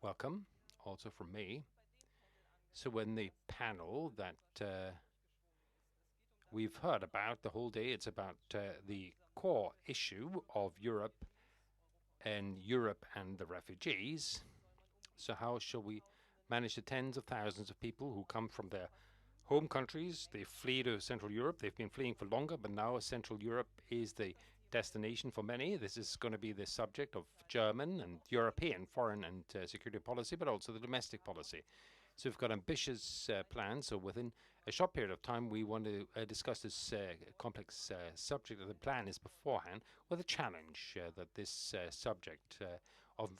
welcome also from me. So in the panel that we've heard about the whole day, it's about the core issue of Europe and the refugees. So how shall we manage the tens of thousands of people who come from their home countries? They flee to Central Europe. They've been fleeing for longer, but now Central Europe is the destination for many. This is going to be the subject of German and European foreign and security policy, but also the domestic policy. So we've got ambitious plans. So within a short period of time, we want to discuss this complex subject. The plan is beforehand with a challenge that this subject of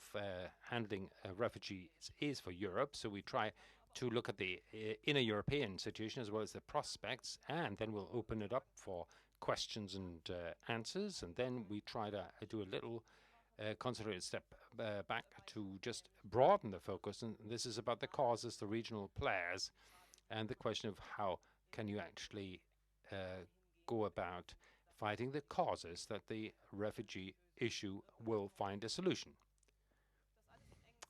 handling refugees is for Europe. So we try to look at the inner European situation as well as the prospects, and then we'll open it up for questions and answers, and then we try to do a little concentrated step back to just broaden the focus, and this is about the causes, the regional players, and the question of how can you actually go about fighting the causes that the refugee issue will find a solution.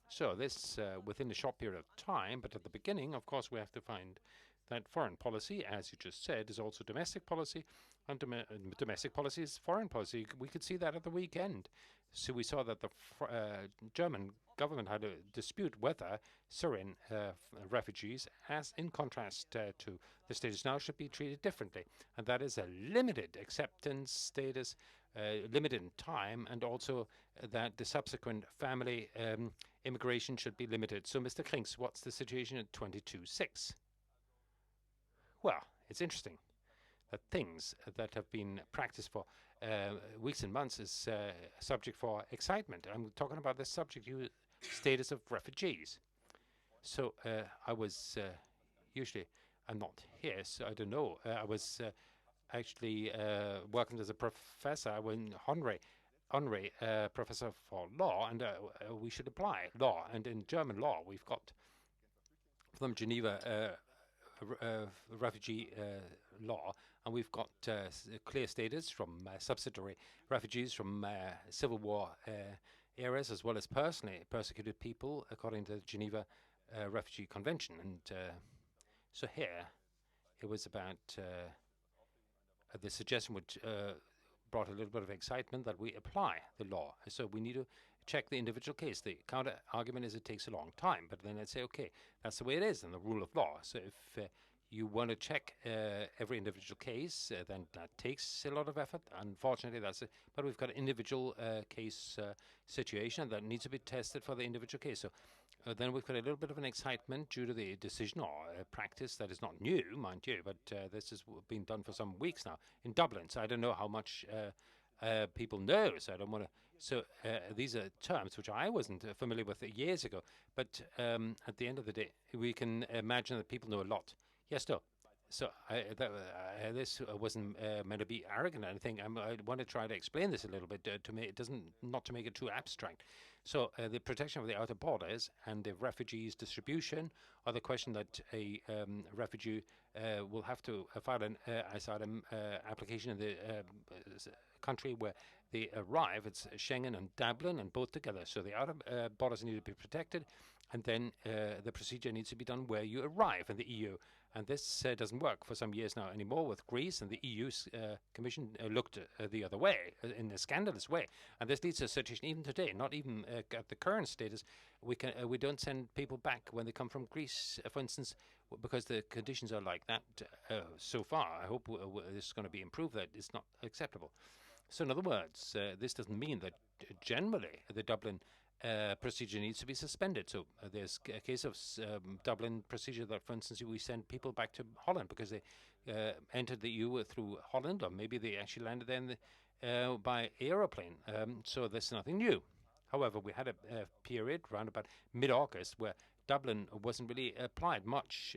So this within a short period of time, but at the beginning, of course, we have to find that foreign policy, as you just said, is also domestic policy, and domestic policy is foreign policy. We could see that at the weekend. So we saw that the German government had a dispute whether Syrian refugees, as in contrast to the status now, should be treated differently. And that is a limited acceptance status, limited in time, and also that the subsequent family immigration should be limited. So, Mr. Krings, what's the situation at 22.6? Well, it's interesting that things that have been practiced for weeks and months is a subject for excitement. I'm talking about the subject status of refugees. So I was I'm not here, so I don't know. I was actually working as a professor. I was honorary professor for law, and we should apply law. And in German law, we've got from Geneva refugee law, and we've got clear status from subsidiary refugees from civil war areas, as well as personally persecuted people according to the Geneva Refugee Convention. And so here it was about the suggestion which brought a little bit of excitement that we apply the law. So we need to check the individual case. The counter argument is it takes a long time, but then I'd say, okay, that's the way it is in the rule of law. So if you want to check every individual case, then that takes a lot of effort. Unfortunately, that's it. But we've got an individual case situation that needs to be tested for the individual case. So then we've got a little bit of an excitement due to the decision or practice that is not new, mind you, but this has been done for some weeks now in Dublin. So I don't know how much people know, so I don't want to. So these are terms which I wasn't familiar with years ago, but at the end of the day, we can imagine that people know a lot. Yes, no. So this wasn't meant to be arrogant or anything. I want to try to explain this a little bit to make it not to make it too abstract. So the protection of the outer borders and the refugees distribution, or the question that a refugee will have to file an asylum application in the country where they arrive. It's Schengen and Dublin, and both together. So the outer borders need to be protected, and then the procedure needs to be done where you arrive in the EU. And this doesn't work for some years now anymore with Greece, and the EU Commission looked the other way, in a scandalous way. And this leads to a situation even today, not even at the current status, we don't send people back when they come from Greece, for instance, because the conditions are like that so far. I hope this is going to be improved. That is not acceptable. So in other words, this doesn't mean that generally the Dublin procedure needs to be suspended. So there's a case of Dublin procedure that, for instance, we send people back to Holland because they entered the EU through Holland, or maybe they actually landed there by aeroplane. So there's nothing new. However, we had a period around about mid-August where Dublin wasn't really applied much,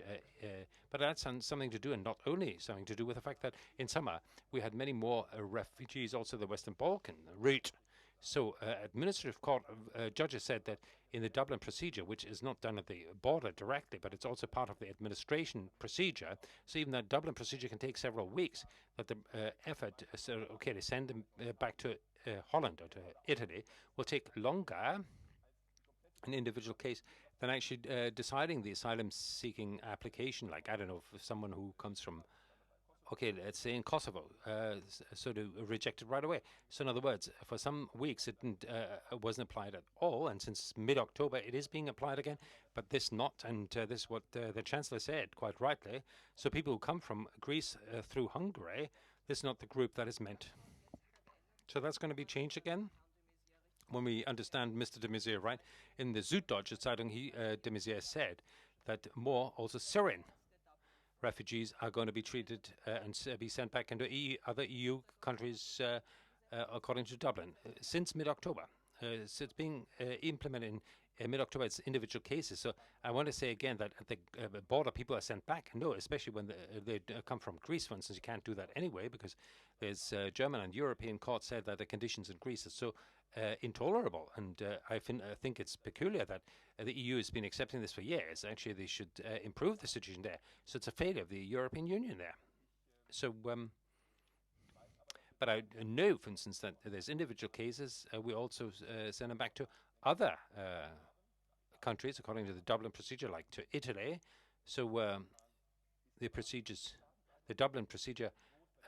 but that's something to do, and not only something to do with the fact that in summer we had many more refugees, also the Western Balkan route. So administrative court judges said that in the Dublin procedure, which is not done at the border directly, but it's also part of the administration procedure, so even that Dublin procedure can take several weeks, that the effort, so okay, to send them back to Holland or to Italy will take longer an individual case than actually deciding the asylum-seeking application. Like, I don't know, if someone who comes from, okay, let's say in Kosovo, sort of rejected right away. So in other words, for some weeks it wasn't applied at all, and since mid-October it is being applied again, but this not, and this is what the Chancellor said, quite rightly. So people who come from Greece through Hungary, this is not the group that is meant. So that's going to be changed again. When we understand Mr. de Maizière right, in the Süddeutsche Zeitung, de Maizière said that more also Syrian refugees are going to be treated and be sent back into other EU countries according to Dublin. Since mid-October. So it's being implemented in mid-October. It's individual cases. So I want to say again that at the border people are sent back. No, especially when they come from Greece, for instance. You can't do that anyway because there's German and European courts said that the conditions in Greece are so intolerable, and I think it's peculiar that the EU has been accepting this for years. Actually, they should improve the situation there. So it's a failure of the European Union there. So, but I know, for instance, that there's individual cases. We also send them back to other countries according to the Dublin procedure, like to Italy. So the Dublin procedure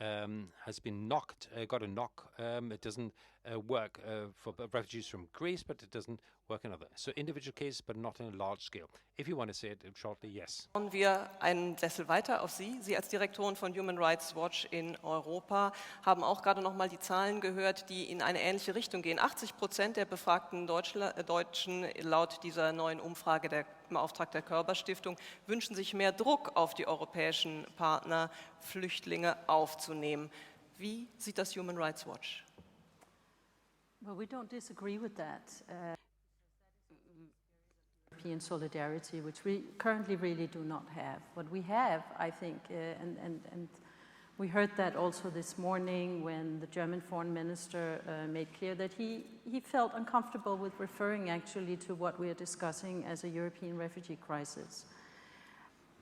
has been got a knock. It doesn't work for refugees from Greece, but it doesn't work in other. So individual cases, but not in a large scale. If you want to say it shortly, yes. Schauen wir einen Sessel weiter auf Sie. Sie als Direktorin von Human Rights Watch in Europa haben auch gerade noch mal die Zahlen gehört, die in eine ähnliche Richtung gehen. 80% der befragten Deutschen laut dieser neuen Umfrage im Auftrag der Körber-Stiftung wünschen sich mehr Druck auf die europäischen Partner, Flüchtlinge aufzunehmen. Wie sieht das Human Rights Watch? Well, we don't disagree with that. European solidarity, which we currently really do not have. What we have, I think, and we heard that also this morning when the German foreign minister made clear that he felt uncomfortable with referring actually to what we are discussing as a European refugee crisis.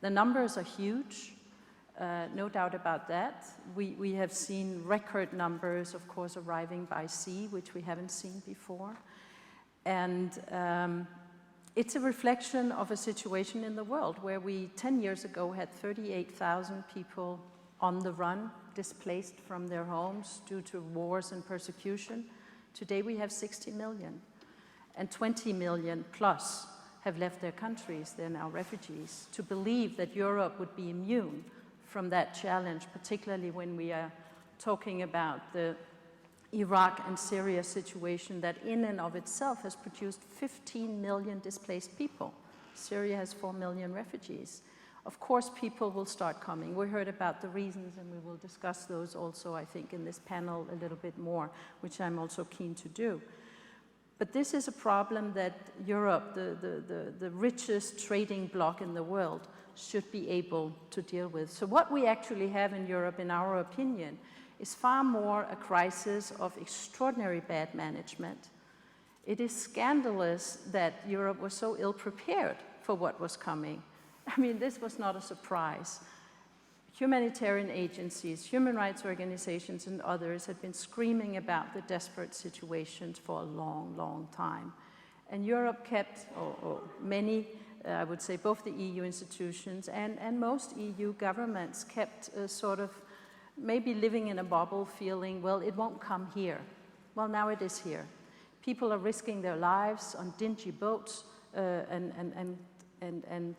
The numbers are huge. No doubt about that. We have seen record numbers, of course, arriving by sea, which we haven't seen before. And it's a reflection of a situation in the world where we, 10 years ago, had 38,000 people on the run, displaced from their homes due to wars and persecution. Today we have 60 million, and 20 million plus have left their countries. They're now refugees. To believe that Europe would be immune from that challenge, particularly when we are talking about the Iraq and Syria situation that in and of itself has produced 15 million displaced people. Syria has 4 million refugees. Of course, people will start coming. We heard about the reasons, and we will discuss those also, I think, in this panel a little bit more, which I'm also keen to do. But this is a problem that Europe, the richest trading bloc in the world, should be able to deal with. So what we actually have in Europe, in our opinion, is far more a crisis of extraordinary bad management. It is scandalous that Europe was so ill-prepared for what was coming. I mean, this was not a surprise. Humanitarian agencies, human rights organizations, and others had been screaming about the desperate situations for a long, long time. And Europe kept, or many, I would say both the EU institutions and most EU governments kept sort of maybe living in a bubble, feeling, well, it won't come here. Well, now it is here. People are risking their lives on dingy boats and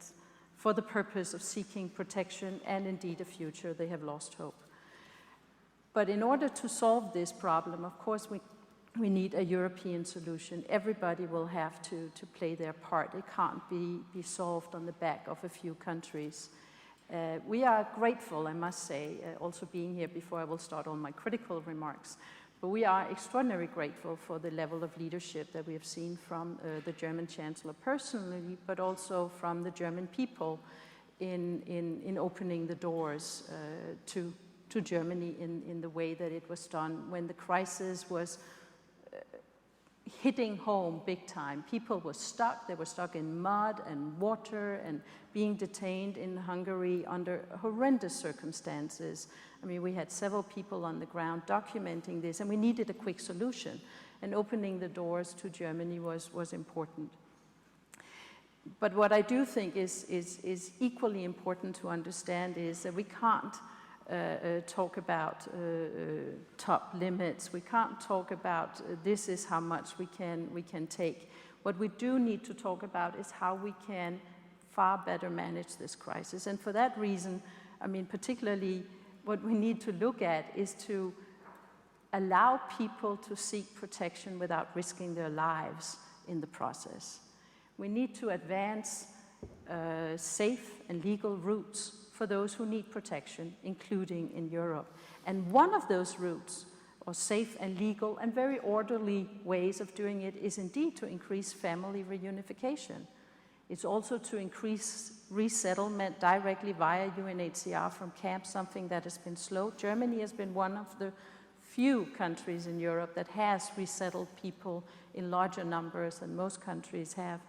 for the purpose of seeking protection and indeed a future. They have lost hope. But in order to solve this problem, of course, we need a European solution. Everybody will have to play their part. It can't be solved on the back of a few countries. We are grateful, I must say, also being here before I will start on my critical remarks, but we are extraordinarily grateful for the level of leadership that we have seen from the German Chancellor personally, but also from the German people in opening the doors to Germany in the way that it was done when the crisis was hitting home big time. People were stuck. They were stuck in mud and water and being detained in Hungary under horrendous circumstances. I mean, we had several people on the ground documenting this, and we needed a quick solution. And opening the doors to Germany was important. But what I do think is equally important to understand is that we can't talk about top limits. We can't talk about this is how much we can take. What we do need to talk about is how we can far better manage this crisis. And for that reason, I mean, particularly what we need to look at is to allow people to seek protection without risking their lives in the process. We need to advance safe and legal routes for those who need protection, including in Europe. And one of those routes, or safe and legal and very orderly ways of doing it, is indeed to increase family reunification. It's also to increase resettlement directly via UNHCR from camps, something that has been slow. Germany has been one of the few countries in Europe that has resettled people in larger numbers than most countries have.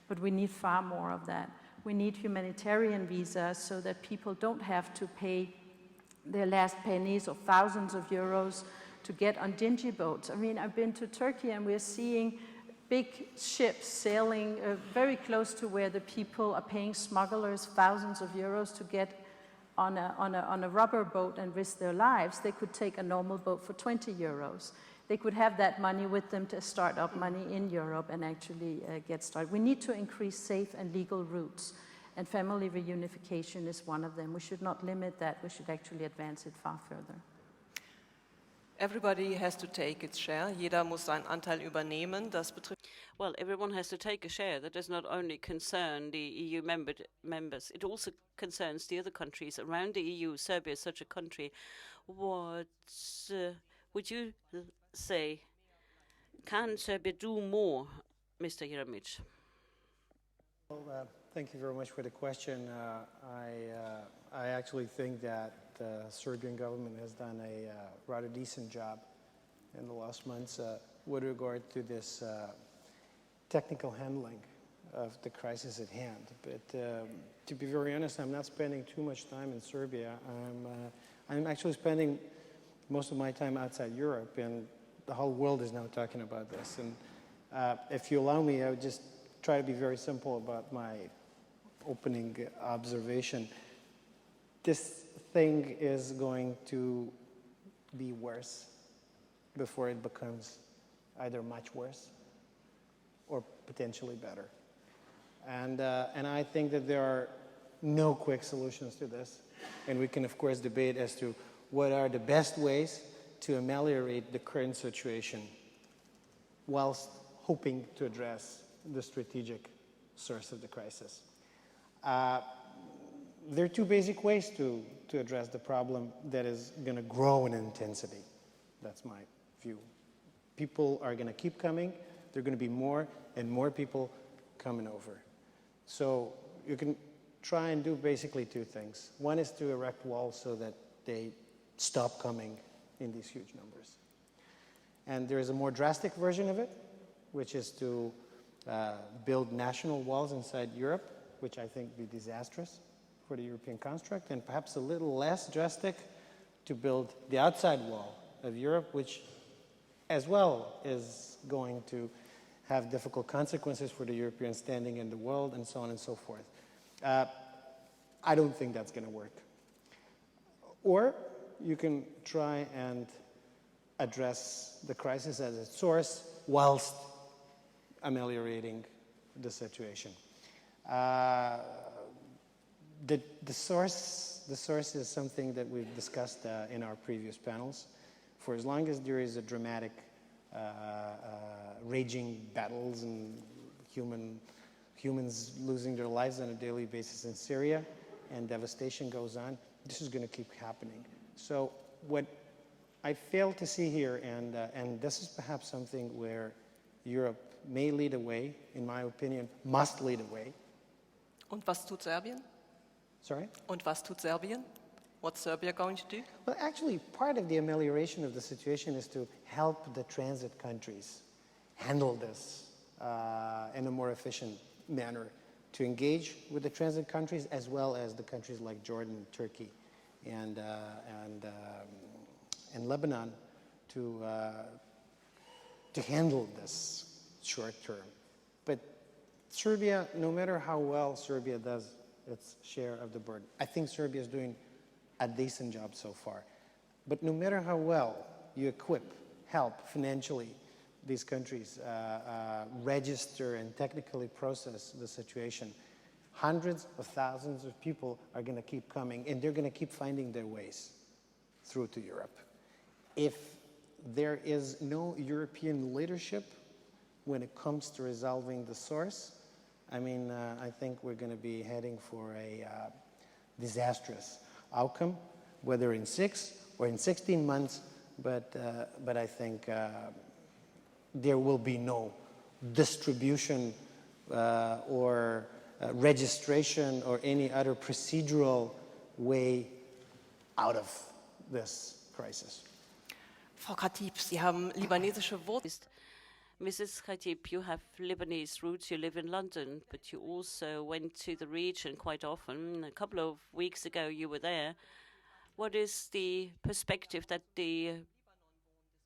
But we need far more of that. We need humanitarian visas so that people don't have to pay their last pennies or thousands of euros to get on dingy boats. I mean, I've been to Turkey and we're seeing big ships sailing very close to where the people are paying smugglers thousands of euros to get on a rubber boat and risk their lives. They could take a normal boat for 20 euros. They could have that money with them to start up money in Europe and actually get started. We need to increase safe and legal routes, and family reunification is one of them. We should not limit that. We should actually advance it far further. Everybody has to take its share. Jeder muss seinen Anteil übernehmen. Das betrifft. Well, everyone has to take a share. That does not only concern the EU members, it also concerns the other countries around the EU. Serbia is such a country. What would you say? Can Serbia do more, Mr. Jeremić? Well, thank you very much for the question. I actually think that the Serbian government has done a rather decent job in the last months with regard to this technical handling of the crisis at hand. But to be very honest, I'm not spending too much time in Serbia. I'm actually spending most of my time outside Europe, and the whole world is now talking about this. And if you allow me, I would just try to be very simple about my opening observation. This thing is going to be worse before it becomes either much worse or potentially better. And I think that there are no quick solutions to this. And we can, of course, debate as to what are the best ways to ameliorate the current situation whilst hoping to address the strategic source of the crisis. There are two basic ways to address the problem that is going to grow in intensity. That's my view. People are going to keep coming. There are going to be more and more people coming over. So you can try and do basically two things. One is to erect walls so that they stop coming in these huge numbers. And there is a more drastic version of it, which is to build national walls inside Europe, which I think would be disastrous for the European construct, and perhaps a little less drastic to build the outside wall of Europe, which as well is going to have difficult consequences for the European standing in the world, and so on and so forth. I don't think that's going to work. Or you can try and address the crisis at its source whilst ameliorating the situation. The source is something that we've discussed in our previous panels. For as long as there is a dramatic raging battles and humans losing their lives on a daily basis in Syria and devastation goes on, this is going to keep happening. So what I fail to see here, and this is perhaps something where Europe may lead the way, in my opinion, must lead the way. Und was tut Serbien? Sorry? Und was tut Serbien? What's Serbia going to do? Well, actually, part of the amelioration of the situation is to help the transit countries handle this in a more efficient manner, to engage with the transit countries as well as the countries like Jordan, Turkey, and Lebanon to handle this short term. But Serbia, no matter how well Serbia does its share of the burden, I think Serbia is doing a decent job so far. But no matter how well you equip, help financially these countries register and technically process the situation, hundreds of thousands of people are going to keep coming, and they're going to keep finding their ways through to Europe. If there is no European leadership when it comes to resolving the source, I mean, I think we're going to be heading for a disastrous outcome, whether in 6 or in 16 months, but I think there will be no distribution or registration or any other procedural way out of this crisis. Frau Khatib, Sie haben libanesische Wurzeln. Mrs. Khatib, you have Lebanese roots, you live in London, but you also went to the region quite often. A couple of weeks ago you were there. What is the perspective that the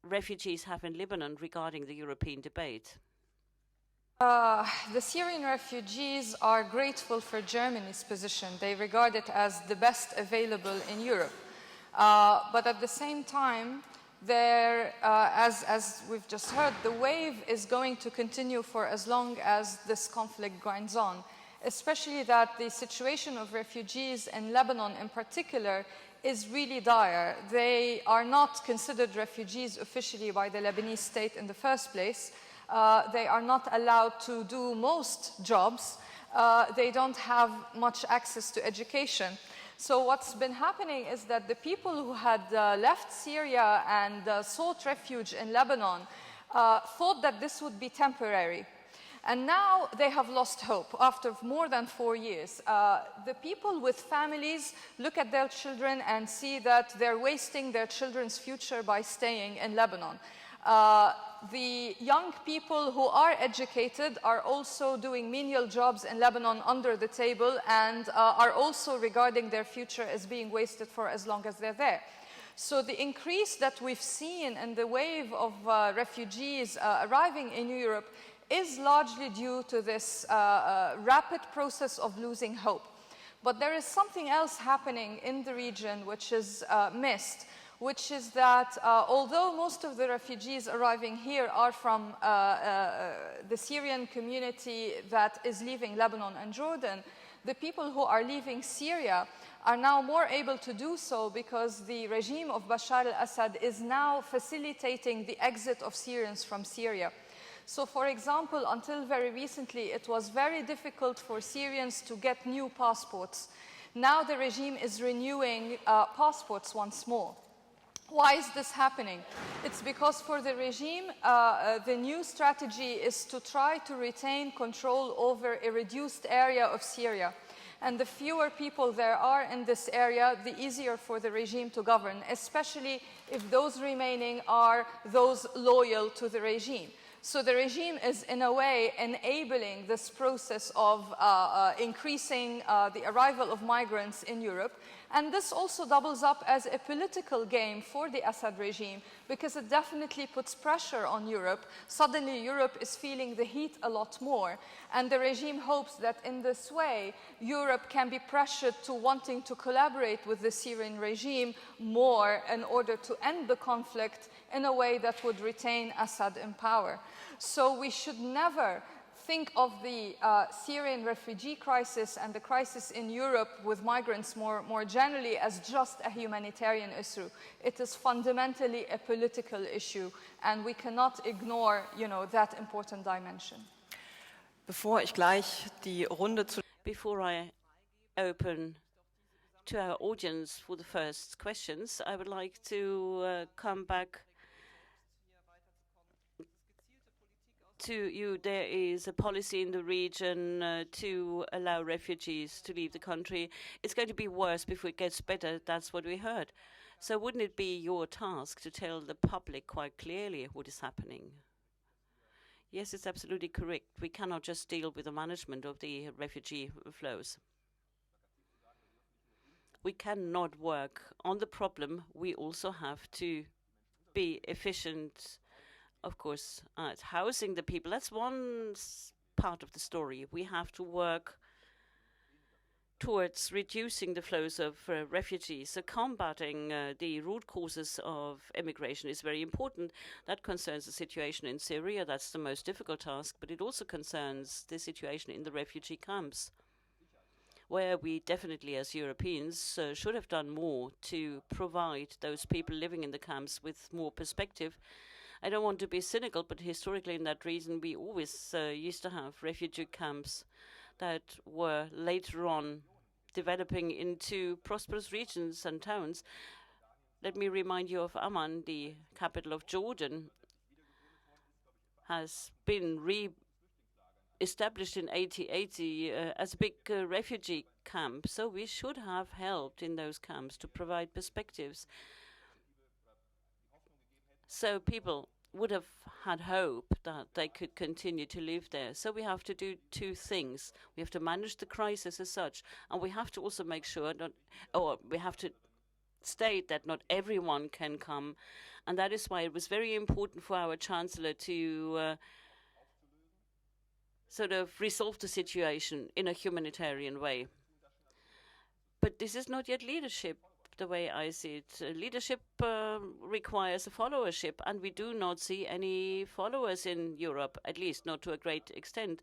refugees have in Lebanon regarding the European debate? The Syrian refugees are grateful for Germany's position. They regard it as the best available in Europe. But at the same time, as we've just heard, the wave is going to continue for as long as this conflict grinds on, especially that the situation of refugees in Lebanon in particular is really dire. They are not considered refugees officially by the Lebanese state in the first place. They are not allowed to do most jobs. They don't have much access to education. So what's been happening is that the people who had left Syria and sought refuge in Lebanon thought that this would be temporary. And now they have lost hope after more than 4 years. The people with families look at their children and see that they're wasting their children's future by staying in Lebanon. The young people who are educated are also doing menial jobs in Lebanon under the table and are also regarding their future as being wasted for as long as they're there. So the increase that we've seen in the wave of refugees arriving in Europe is largely due to this rapid process of losing hope. But there is something else happening in the region which is missed, which is that although most of the refugees arriving here are from the Syrian community that is leaving Lebanon and Jordan, the people who are leaving Syria are now more able to do so because the regime of Bashar al-Assad is now facilitating the exit of Syrians from Syria. So, for example, until very recently, it was very difficult for Syrians to get new passports. Now the regime is renewing passports once more. Why is this happening? It's because for the regime, the new strategy is to try to retain control over a reduced area of Syria. And the fewer people there are in this area, the easier for the regime to govern, especially if those remaining are those loyal to the regime. So the regime is, in a way, enabling this process of increasing the arrival of migrants in Europe. And this also doubles up as a political game for the Assad regime because it definitely puts pressure on Europe. Suddenly, Europe is feeling the heat a lot more. And the regime hopes that in this way, Europe can be pressured to wanting to collaborate with the Syrian regime more in order to end the conflict in a way that would retain Assad in power. So we should never think of the Syrian refugee crisis and the crisis in Europe with migrants more generally as just a humanitarian issue. It is fundamentally a political issue, and we cannot ignore, that important dimension. Bevor ich gleich die Runde zu Before I open to our audience for the first questions, I would like to come back to you. There is a policy in the region to allow refugees to leave the country. It's going to be worse before it gets better. That's what we heard. So wouldn't it be your task to tell the public quite clearly what is happening? Yes, it's absolutely correct. We cannot just deal with the management of the refugee flows. We cannot work on the problem. We also have to be efficient, of course, at housing the people. That's one part of the story. We have to work towards reducing the flows of refugees. So combating the root causes of immigration is very important. That concerns the situation in Syria. That's the most difficult task, but it also concerns the situation in the refugee camps, where we definitely, as Europeans, should have done more to provide those people living in the camps with more perspective. I don't want to be cynical, but historically in that region, we always used to have refugee camps that were later on developing into prosperous regions and towns. Let me remind you of Amman, the capital of Jordan, has been established in 1880 as a big refugee camp. So we should have helped in those camps to provide perspectives. So people would have had hope that they could continue to live there. So we have to do two things. We have to manage the crisis as such, and we have to also make sure we have to state that not everyone can come. And that is why it was very important for our Chancellor to sort of resolve the situation in a humanitarian way. But this is not yet leadership, the way I see it. Leadership requires a followership, and we do not see any followers in Europe, at least not to a great extent.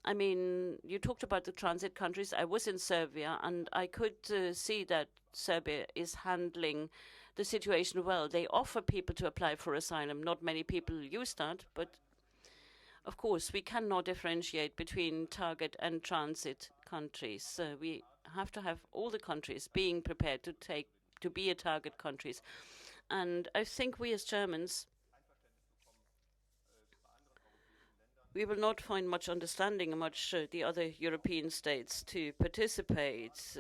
I mean, you talked about the transit countries. I was in Serbia, and I could see that Serbia is handling the situation well. They offer people to apply for asylum. Not many people use that, but of course, we cannot differentiate between target and transit countries. We have to have all the countries being prepared to be a target countries. And I think we as Germans, we will not find much understanding among the other European states to participate,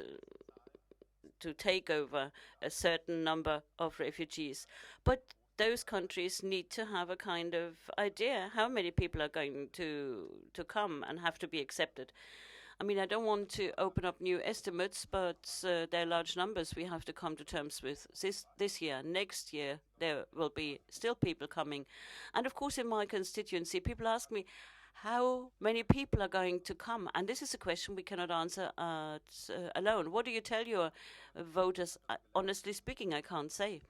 to take over a certain number of refugees. But those countries need to have a kind of idea how many people are going to come and have to be accepted. I mean, I don't want to open up new estimates, but there are large numbers we have to come to terms with this year. Next year, there will be still people coming. And of course, in my constituency, people ask me, how many people are going to come? And this is a question we cannot answer alone. What do you tell your voters? Honestly speaking, I can't say.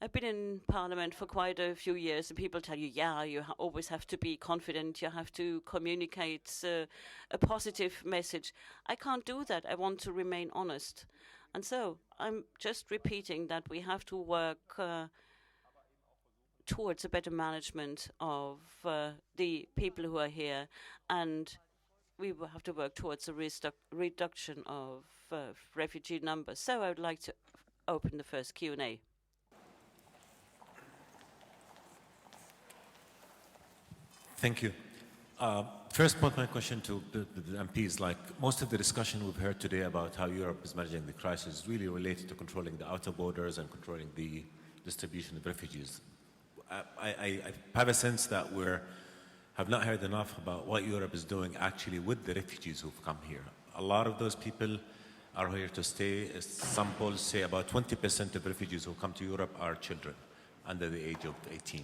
I've been in Parliament for quite a few years, and people tell you, yeah, you always have to be confident, you have to communicate a positive message. I can't do that. I want to remain honest. And so I'm just repeating that we have to work towards a better management of the people who are here, and we will have to work towards a reduction of refugee numbers. So I would like to open the first Q&A. Thank you. First, put my question to the MPs. Like most of the discussion we've heard today about how Europe is managing the crisis is really related to controlling the outer borders and controlling the distribution of refugees. I have a sense that we have not heard enough about what Europe is doing actually with the refugees who've come here. A lot of those people are here to stay. Some polls say about 20% of refugees who come to Europe are children under the age of 18.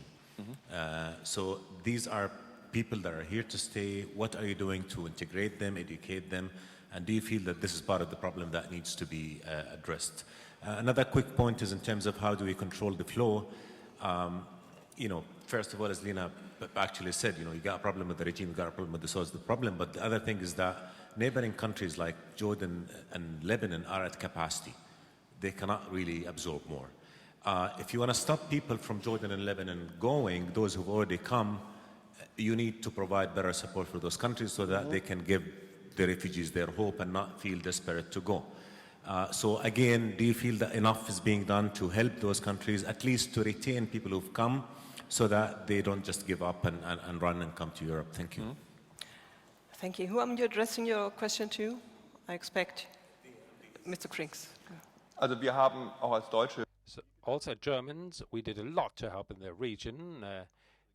So these are people that are here to stay. What are you doing to integrate them, educate them, and do you feel that this is part of the problem that needs to be addressed? Another quick point is in terms of how do we control the flow. You know, first of all, as Lina actually said, you know, you got a problem with the regime, you got a problem with the source of the problem, but the other thing is that neighboring countries like Jordan and Lebanon are at capacity. They cannot really absorb more. If you want to stop people from Jordan and Lebanon going, those who've already come, you need to provide better support for those countries so that they can give the refugees their hope and not feel desperate to go. So again, do you feel that enough is being done to help those countries, at least to retain people who've come, so that they don't just give up and run and come to Europe? Thank you. Thank you. Who am you addressing your question to? I expect Mr. Krings. Also wir haben auch als Deutsche So also Germans, we did a lot to help in the region.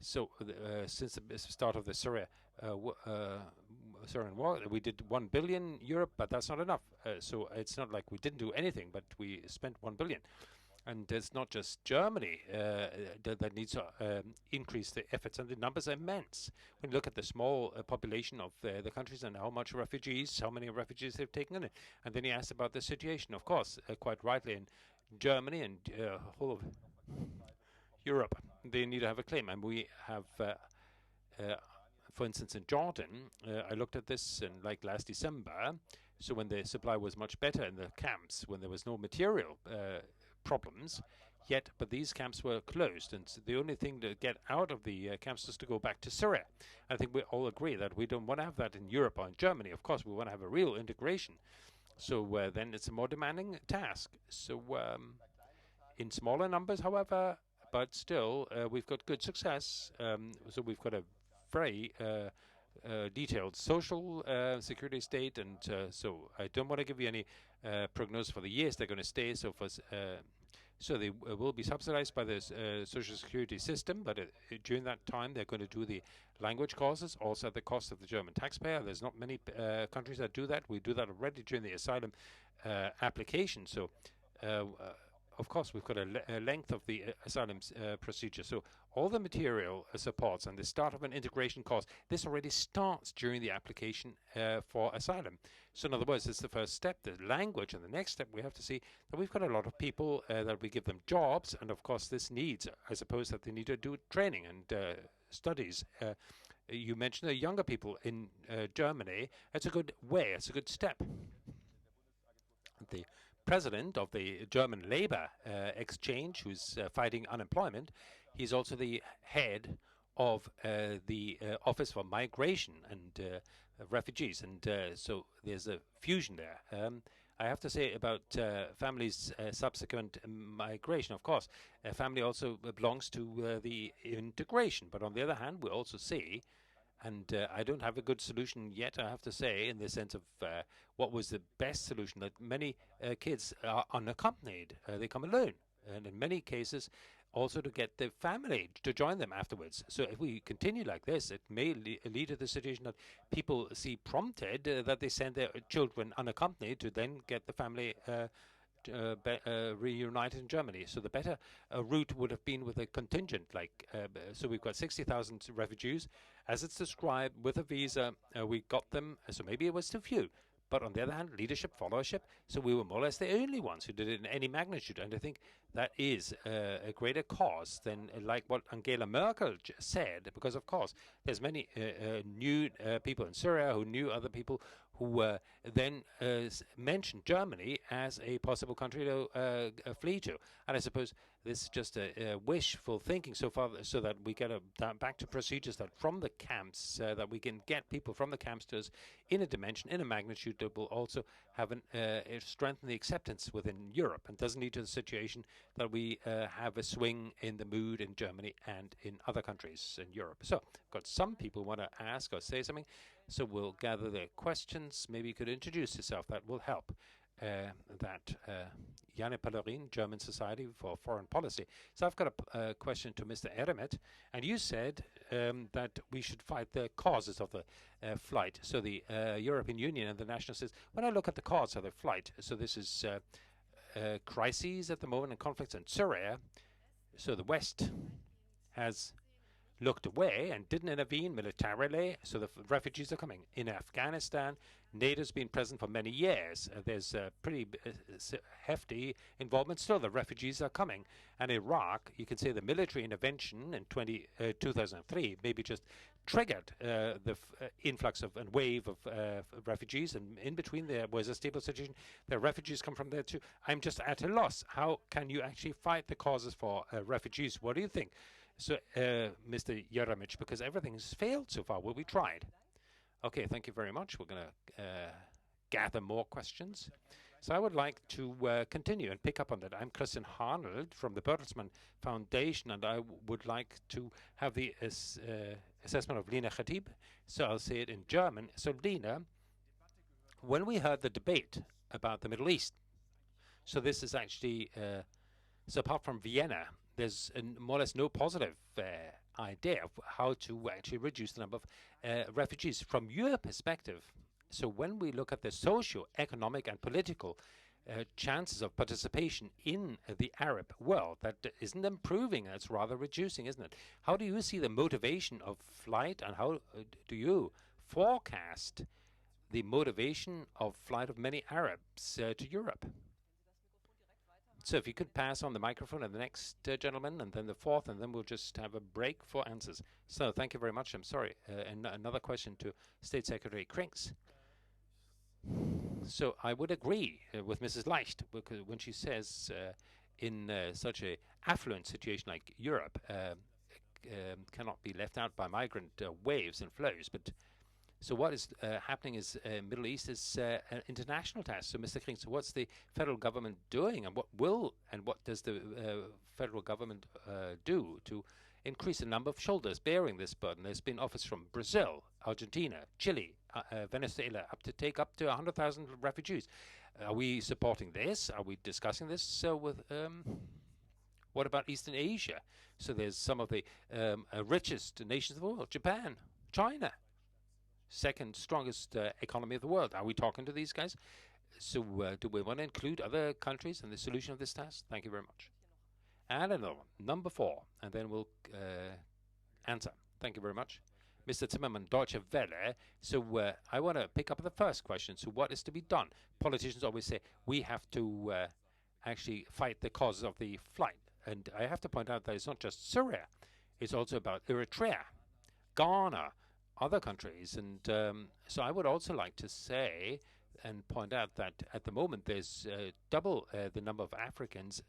Since the start of the Syrian war, we did 1 billion Europe, but that's not enough. So it's not like we didn't do anything, but we spent 1 billion. And it's not just Germany that needs to increase the efforts, and the numbers are immense. When you look at the small population of the countries and how many refugees they've taken in, and then he asked about the situation. Of course, quite rightly, in Germany and whole of Europe, they need to have a claim, and we have. For instance, in Jordan, I looked at this in like last December, so when the supply was much better in the camps, when there was no material problems yet, but these camps were closed, and the only thing to get out of the camps is to go back to Syria. I think we all agree that we don't want to have that in Europe or in Germany. Of course, we want to have a real integration. So then it's a more demanding task. So in smaller numbers, however, but still, we've got good success. So we've got a very detailed social security state, and so I don't want to give you any prognosis for the years they're going to stay. So so they will be subsidized by the social security system, but during that time they're going to do the language courses, also at the cost of the German taxpayer. There's not many countries that do that. We do that already during the asylum application. So of course, we've got a length of the asylum procedure. So all the material supports and the start of an integration course, this already starts during the application for asylum. So in other words, it's the first step, the language, and the next step we have to see that we've got a lot of people that we give them jobs, and of course this needs, I suppose, that they need to do training and studies. You mentioned the younger people in Germany. It's a good way, it's a good step. The president of the German Labor Exchange, who's fighting unemployment, he's also the head of the Office for Migration and Refugees, and so there's a fusion there. I have to say about families' subsequent migration, of course, a family also belongs to the integration, but on the other hand, we also see, and I don't have a good solution yet, I have to say, in the sense of what was the best solution, that many kids are unaccompanied. They come alone. And in many cases, also to get the family to join them afterwards. So if we continue like this, it may lead to the situation that people see prompted that they send their children unaccompanied to then get the family reunited in Germany. So the better route would have been with a contingent, like so we've got 60,000 refugees as it's described with a visa. We got them, so maybe it was too few, but on the other hand, leadership, followership, so we were more or less the only ones who did it in any magnitude, and I think that is a greater cause than like what Angela Merkel said, because of course there's many new people in Syria who knew other people who then mentioned Germany as a possible country to flee to. And I suppose this is just a wishful thinking so far, so that we get back to procedures that from the camps, that we can get people from the camps to us in a dimension, in a magnitude that will also have strengthen the acceptance within Europe, and doesn't lead to the situation that we have a swing in the mood in Germany and in other countries in Europe. So I've got some people want to ask or say something. So we'll gather their questions. Maybe you could introduce yourself. That will help. Janne Pellerin, German Society for Foreign Policy. So I've got a question to Mr. Jeremić. And you said that we should fight the causes of the flight. So the European Union and the national says, when I look at the cause of the flight, so this is crises at the moment and conflicts in Syria. So the West has looked away and didn't intervene militarily, so the refugees are coming. In Afghanistan, NATO's been present for many years. There's pretty hefty involvement. Still, the refugees are coming. And Iraq, you can say the military intervention in 2003 maybe just triggered the influx of and wave of refugees, and in between there was a stable situation. The refugees come from there too. I'm just at a loss. How can you actually fight the causes for refugees? What do you think? So, Mr. Jeremić, because everything has failed so far. Well, we tried. Okay, thank you very much. We're going to gather more questions. So I would like to continue and pick up on that. I'm Christian Harnold from the Bertelsmann Foundation, and I would like to have the assessment of Lina Khatib. So I'll say it in German. So Lina, when we heard the debate about the Middle East, so this is actually, so apart from Vienna, there's more or less no positive idea of how to actually reduce the number of refugees from your perspective. So when we look at the socio-economic and political chances of participation in the Arab world. That isn't improving, it's rather reducing, isn't it? How do you see the motivation of flight, and how do you forecast the motivation of flight of many Arabs to Europe? So if you could pass on the microphone to the next gentleman, and then the fourth, and then we'll just have a break for answers. So thank you very much. I'm sorry. And another question to State Secretary Krings. So I would agree with Mrs. Leicht because when she says in such a affluent situation like Europe cannot be left out by migrant waves and flows. But so what is happening is Middle East is an international task. So Mr. Krings, what's the federal government doing, and what does the federal government do to increase the number of shoulders bearing this burden? There's been offers from Brazil, Argentina, Chile, Venezuela, take up to 100,000 refugees. Are we supporting this? Are we discussing this? So with what about Eastern Asia? So there's some of the richest nations of the world: Japan, China, second strongest economy of the world. Are we talking to these guys? So do we want to include other countries in the solution of this task? Thank you very much. And another one, number 4, and then we'll answer. Thank you very much. Mr. Zimmermann, Deutsche Welle. So I want to pick up the first question. So what is to be done? Politicians always say we have to actually fight the causes of the flight. And I have to point out that it's not just Syria. It's also about Eritrea, Ghana, other countries. And so I would also like to say and point out that at the moment there's double the number of Africans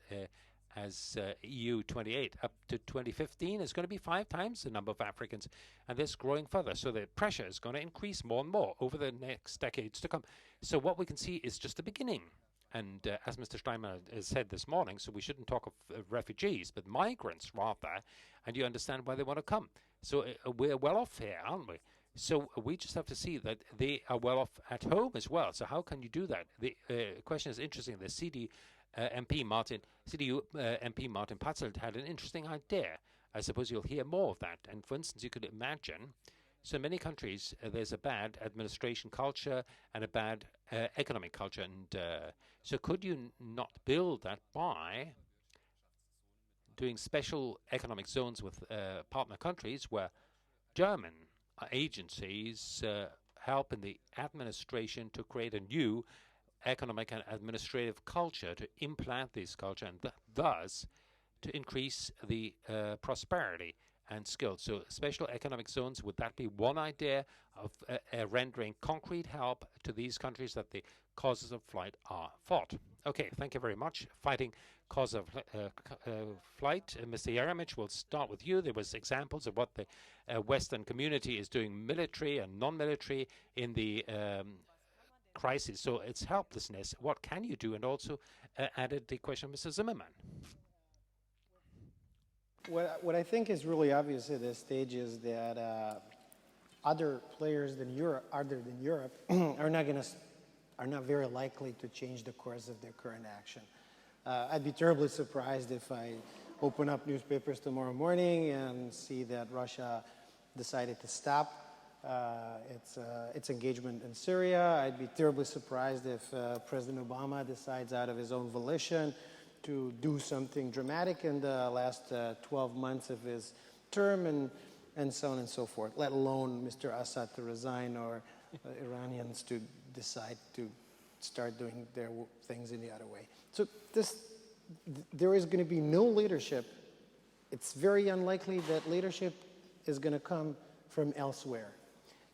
as EU 28. Up to 2015 is going to be 5 times the number of Africans, and this growing further. So the pressure is going to increase more and more over the next decades to come. So what we can see is just the beginning. And as Mr. Steinmeier has said this morning, so we shouldn't talk of refugees, but migrants rather, and you understand why they want to come. So we're well off here, aren't we? So we just have to see that they are well off at home as well. So how can you do that? The question is interesting. The CDU MP Martin Patzelt had an interesting idea. I suppose you'll hear more of that. And for instance, you could imagine, so in many countries there's a bad administration culture and a bad economic culture. And so could you not build that by doing special economic zones with partner countries where German agencies help in the administration to create a new economic and administrative culture, to implant this culture, and thus to increase the prosperity and skills. So special economic zones, would that be one idea of rendering concrete help to these countries that the causes of flight are fought? Okay, thank you very much. Fighting cause of flight. Mr. Jeremić, we'll start with you. There was examples of what the Western community is doing, military and non-military, in the crisis. So it's helplessness. What can you do? And also added the question of Mr. Zimmermann. What I think is really obvious at this stage is that other players than Europe, other than Europe, are not very likely to change the course of their current action. I'd be terribly surprised if I open up newspapers tomorrow morning and see that Russia decided to stop its engagement in Syria. I'd be terribly surprised if President Obama decides out of his own volition to do something dramatic in the last 12 months of his term, and so on and so forth, let alone Mr. Assad to resign or Iranians to decide to start doing their things in the other way. So there is going to be no leadership. It's very unlikely that leadership is going to come from elsewhere.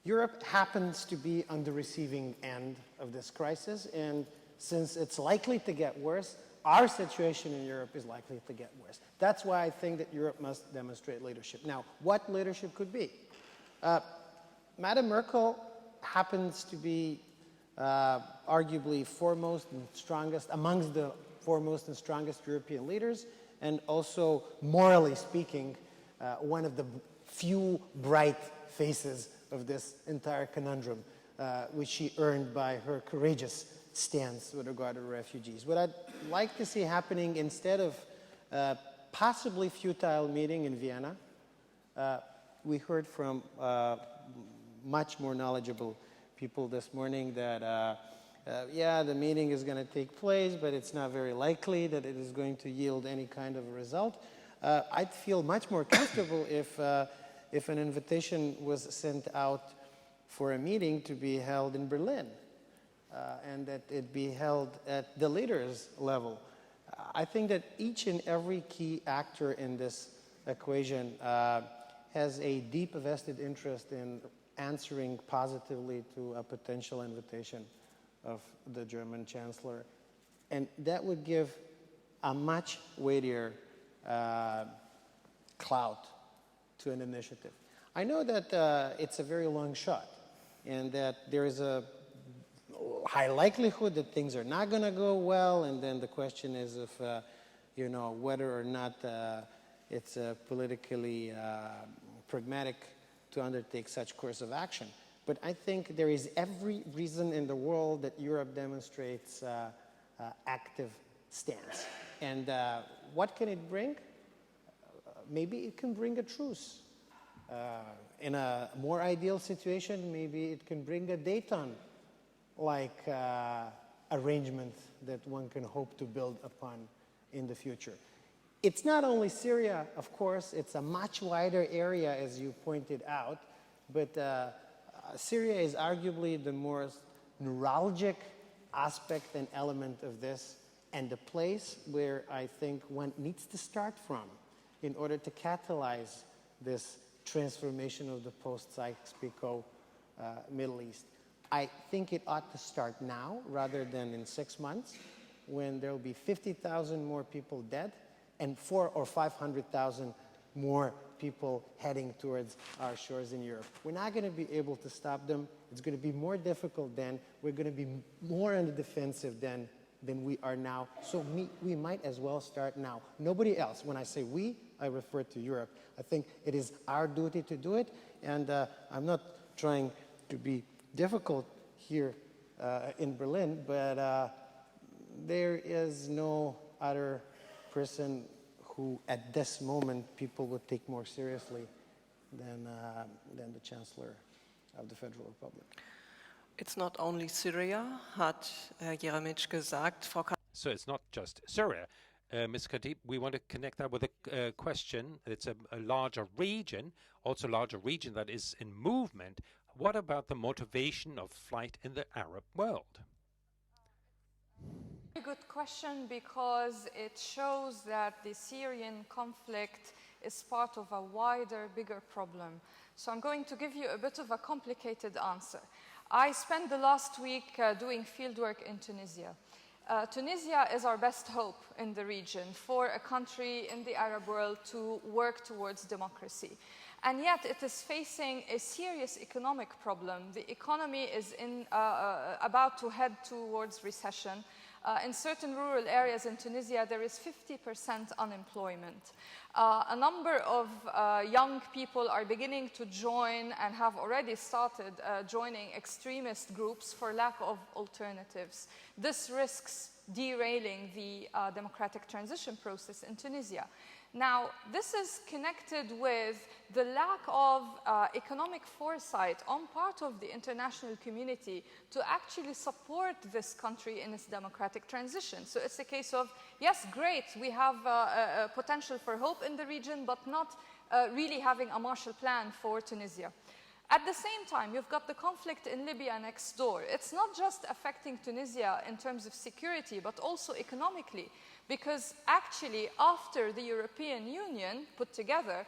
Europe happens to be on the receiving end of this crisis, and since it's likely to get worse, our situation in Europe is likely to get worse. That's why I think that Europe must demonstrate leadership. Now, what leadership could be? Madam Merkel happens to be arguably foremost and strongest, amongst the foremost and strongest European leaders, and also, morally speaking, one of the few bright faces of this entire conundrum, which she earned by her courageous stance with regard to refugees. What I'd like to see happening, instead of possibly futile meeting in Vienna, we heard from much more knowledgeable people this morning that yeah, the meeting is going to take place, but it's not very likely that it is going to yield any kind of a result. I'd feel much more comfortable if an invitation was sent out for a meeting to be held in Berlin, and that it be held at the leaders' level. I think that each and every key actor in this equation has a deep vested interest in answering positively to a potential invitation of the German Chancellor. And that would give a much weightier clout to an initiative. I know that it's a very long shot and that there is a high likelihood that things are not going to go well, and then the question is if, you know, whether or not it's politically pragmatic to undertake such course of action. But I think there is every reason in the world that Europe demonstrates active stance. And what can it bring? Maybe it can bring a truce. In a more ideal situation, maybe it can bring a Dayton-like arrangement that one can hope to build upon in the future. It's not only Syria, of course, it's a much wider area, as you pointed out, but Syria is arguably the most neuralgic aspect and element of this, and the place where I think one needs to start from in order to catalyze this transformation of the post-Sykes-Picot Middle East. I think it ought to start now rather than in 6 months, when there will be 50,000 more people dead and 400,000 or 500,000 more people heading towards our shores in Europe. We're not going to be able to stop them. It's going to be more difficult then. We're going to be more on the defensive then than we are now. So we might as well start now. Nobody else. When I say we, I refer to Europe. I think it is our duty to do it, and I'm not trying to be difficult here in Berlin, but there is no other person who at this moment people would take more seriously than the Chancellor of the Federal Republic. It's not only Syria, hat Jeremić gesagt. So it's not just Syria. Ms. Khatib, we want to connect that with a question. It's a larger region, also a larger region that is in movement. What about the motivation of flight in the Arab world? A good question, because it shows that the Syrian conflict is part of a wider, bigger problem. So I'm going to give you a bit of a complicated answer. I spent the last week doing fieldwork in Tunisia. Tunisia is our best hope in the region for a country in the Arab world to work towards democracy. And yet it is facing a serious economic problem. The economy is about to head towards recession. In certain rural areas in Tunisia, there is 50% unemployment. A number of young people are beginning to join and have already started joining extremist groups for lack of alternatives. This risks derailing the democratic transition process in Tunisia. Now, this is connected with the lack of economic foresight on part of the international community to actually support this country in its democratic transition. So it's a case of, yes, great, we have a potential for hope in the region, but not really having a Marshall Plan for Tunisia. At the same time, you've got the conflict in Libya next door. It's not just affecting Tunisia in terms of security, but also economically, because actually, after the European Union put together,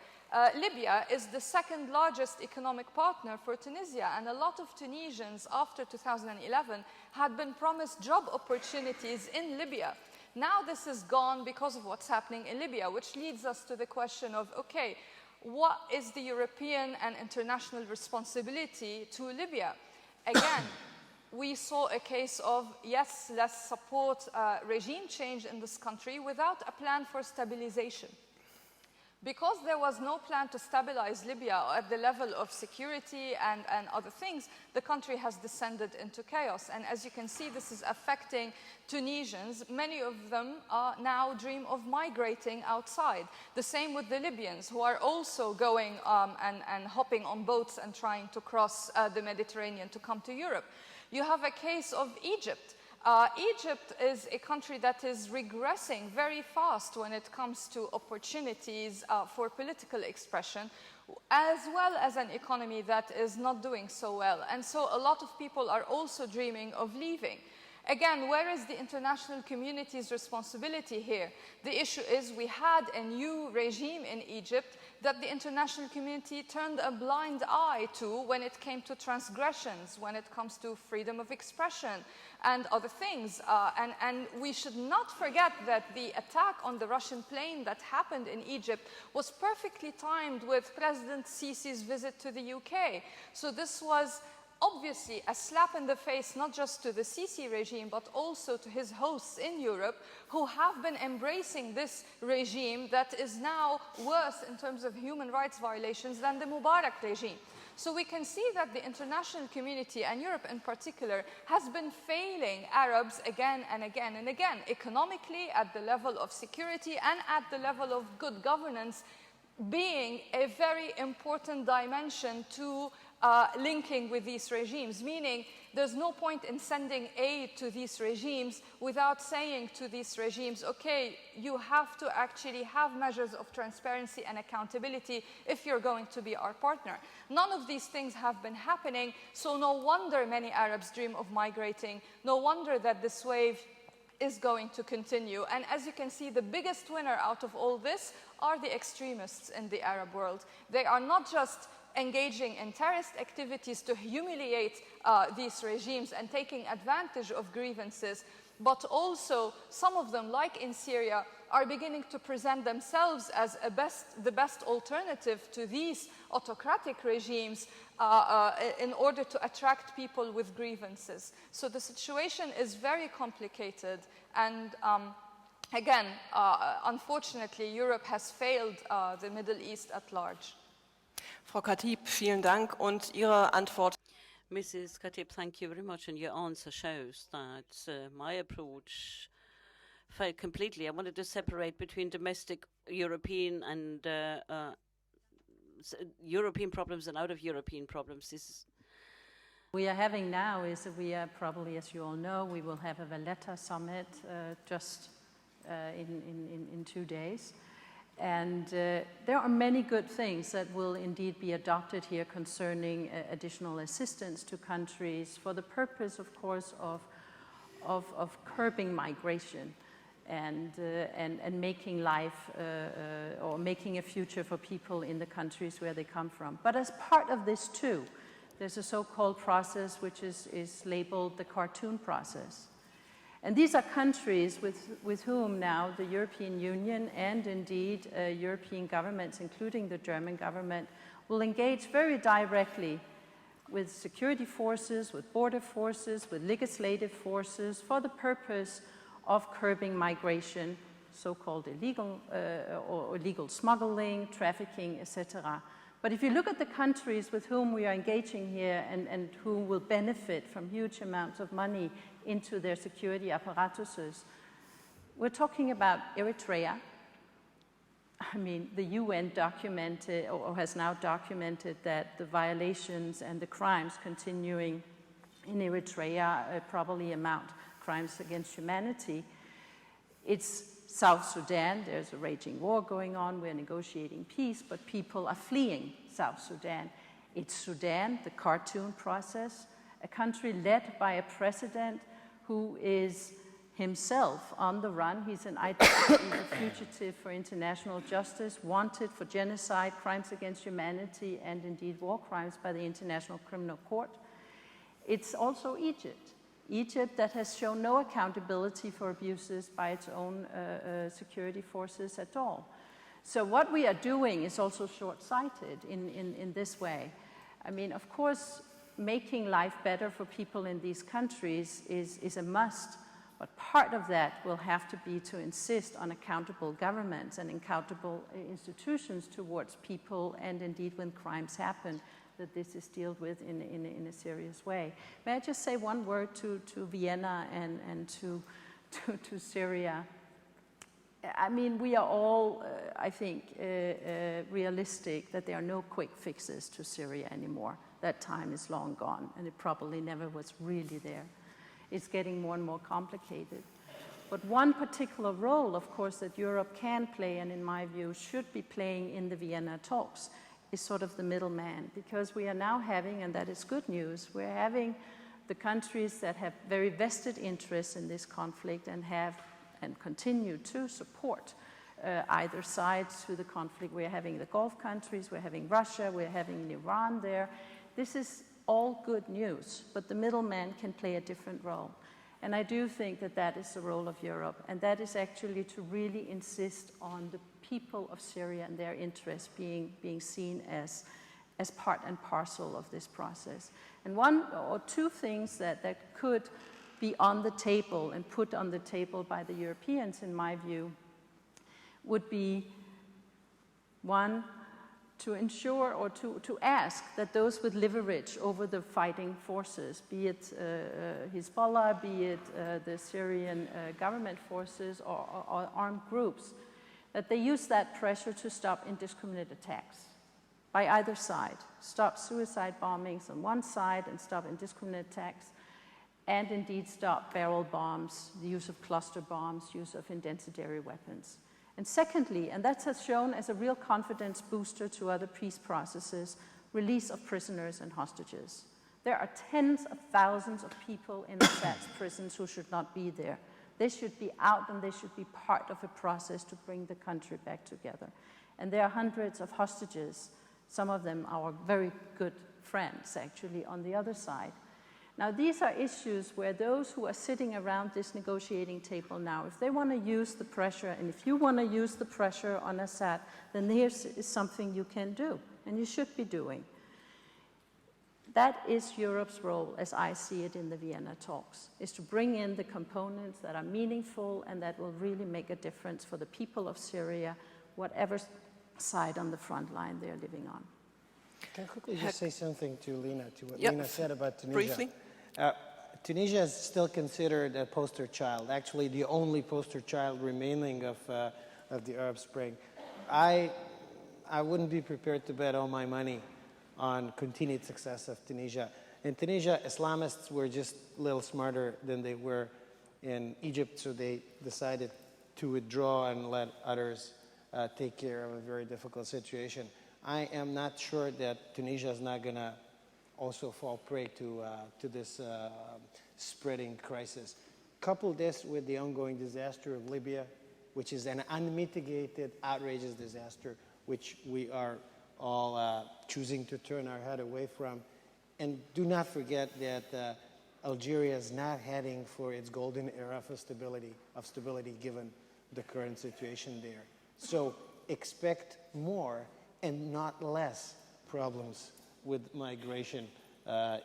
Libya is the second largest economic partner for Tunisia, and a lot of Tunisians after 2011 had been promised job opportunities in Libya. Now this is gone because of what's happening in Libya, which leads us to the question of, okay, what is the European and international responsibility to Libya? Again, we saw a case of, yes, let's support regime change in this country without a plan for stabilization. Because there was no plan to stabilize Libya at the level of security and other things, the country has descended into chaos. And as you can see, this is affecting Tunisians. Many of them now dream of migrating outside. The same with the Libyans, who are also going and hopping on boats and trying to cross the Mediterranean to come to Europe. You have a case of Egypt. Egypt is a country that is regressing very fast when it comes to opportunities for political expression, as well as an economy that is not doing so well. And so a lot of people are also dreaming of leaving. Again, where is the international community's responsibility here? The issue is we had a new regime in Egypt that the international community turned a blind eye to when it came to transgressions, when it comes to freedom of expression and other things. And we should not forget that the attack on the Russian plane that happened in Egypt was perfectly timed with President Sisi's visit to the UK. So this was obviously a slap in the face, not just to the Sisi regime, but also to his hosts in Europe, who have been embracing this regime that is now worse in terms of human rights violations than the Mubarak regime. So we can see that the international community, and Europe in particular, has been failing Arabs again and again and again, economically, at the level of security, and at the level of good governance, being a very important dimension to linking with these regimes, meaning there's no point in sending aid to these regimes without saying to these regimes, okay, you have to actually have measures of transparency and accountability if you're going to be our partner. None of these things have been happening, so no wonder many Arabs dream of migrating. No wonder that this wave is going to continue. And as you can see, the biggest winner out of all this are the extremists in the Arab world. They are not just engaging in terrorist activities to humiliate these regimes and taking advantage of grievances, but also some of them, like in Syria, are beginning to present themselves as the best alternative to these autocratic regimes in order to attract people with grievances. So the situation is very complicated, and again, unfortunately, Europe has failed the Middle East at large. Frau Khatib, vielen Dank, und Ihre Antwort. Mrs. Khatib, thank you very much, and your answer shows that my approach failed completely. I wanted to separate between domestic European and European problems and out of European problems. This we are having now is that we are probably, as you all know, we will have a Valletta summit just in 2 days. And there are many good things that will indeed be adopted here concerning additional assistance to countries for the purpose, of course, of curbing migration and making life or making a future for people in the countries where they come from. But as part of this too, there's a so-called process which is labeled the cartoon process. And these are countries with whom now the European Union and indeed European governments, including the German government, will engage very directly with security forces, with border forces, with legislative forces for the purpose of curbing migration, so-called illegal or illegal smuggling, trafficking, etc. But if you look at the countries with whom we are engaging here and who will benefit from huge amounts of money into their security apparatuses, we're talking about Eritrea. I mean, the UN documented or has now documented that the violations and the crimes continuing in Eritrea probably amount crimes against humanity. It's South Sudan, there's a raging war going on, we're negotiating peace, but people are fleeing South Sudan. It's Sudan, the cartoon process, a country led by a president who is himself on the run. He's an he's a fugitive for international justice, wanted for genocide, crimes against humanity, and indeed war crimes by the International Criminal Court. It's also Egypt. Egypt that has shown no accountability for abuses by its own security forces at all. So what we are doing is also short-sighted in this way. I mean, of course, making life better for people in these countries is a must, but part of that will have to be to insist on accountable governments and accountable institutions towards people, and indeed when crimes happen, that this is dealt with in a serious way. May I just say one word to Vienna and to Syria? I mean, we are all, I think, realistic that there are no quick fixes to Syria anymore. That time is long gone, and it probably never was really there. It's getting more and more complicated. But one particular role, of course, that Europe can play, and in my view should be playing in the Vienna talks, is sort of the middleman, because we are now having, and that is good news, we're having the countries that have very vested interests in this conflict and have and continue to support either side to the conflict. We're having the Gulf countries, we're having Russia, we're having Iran there. This is all good news, but the middleman can play a different role. And I do think that that is the role of Europe, and that is actually to really insist on the people of Syria and their interests being seen as part and parcel of this process. And one or two things that could be on the table and put on the table by the Europeans, in my view, would be, one, to ensure or to ask that those with leverage over the fighting forces, be it Hezbollah, be it the Syrian government forces or armed groups, that they use that pressure to stop indiscriminate attacks by either side. Stop suicide bombings on one side and stop indiscriminate attacks, and indeed stop barrel bombs, the use of cluster bombs, use of incendiary weapons. And secondly, and that has shown as a real confidence booster to other peace processes, release of prisoners and hostages. There are tens of thousands of people in Assad's prisons who should not be there. They should be out, and they should be part of a process to bring the country back together. And there are hundreds of hostages, some of them our very good friends, actually, on the other side. Now, these are issues where those who are sitting around this negotiating table now, if they want to use the pressure, and if you want to use the pressure on Assad, then here's is something you can do, and you should be doing. That is Europe's role, as I see it in the Vienna talks, is to bring in the components that are meaningful and that will really make a difference for the people of Syria, whatever side on the front line they're living on. Can I quickly just say something to Lina, to what Lina said about Tunisia? Briefly. Tunisia is still considered a poster child, actually the only poster child remaining of the Arab Spring. I wouldn't be prepared to bet all my money on continued success of Tunisia. In Tunisia, Islamists were just a little smarter than they were in Egypt, so they decided to withdraw and let others take care of a very difficult situation. I am not sure that Tunisia is not going to also fall prey to this spreading crisis. Couple this with the ongoing disaster of Libya, which is an unmitigated, outrageous disaster, which we are all choosing to turn our head away from. And do not forget that Algeria is not heading for its golden era of stability given the current situation there. So expect more and not less problems with migration,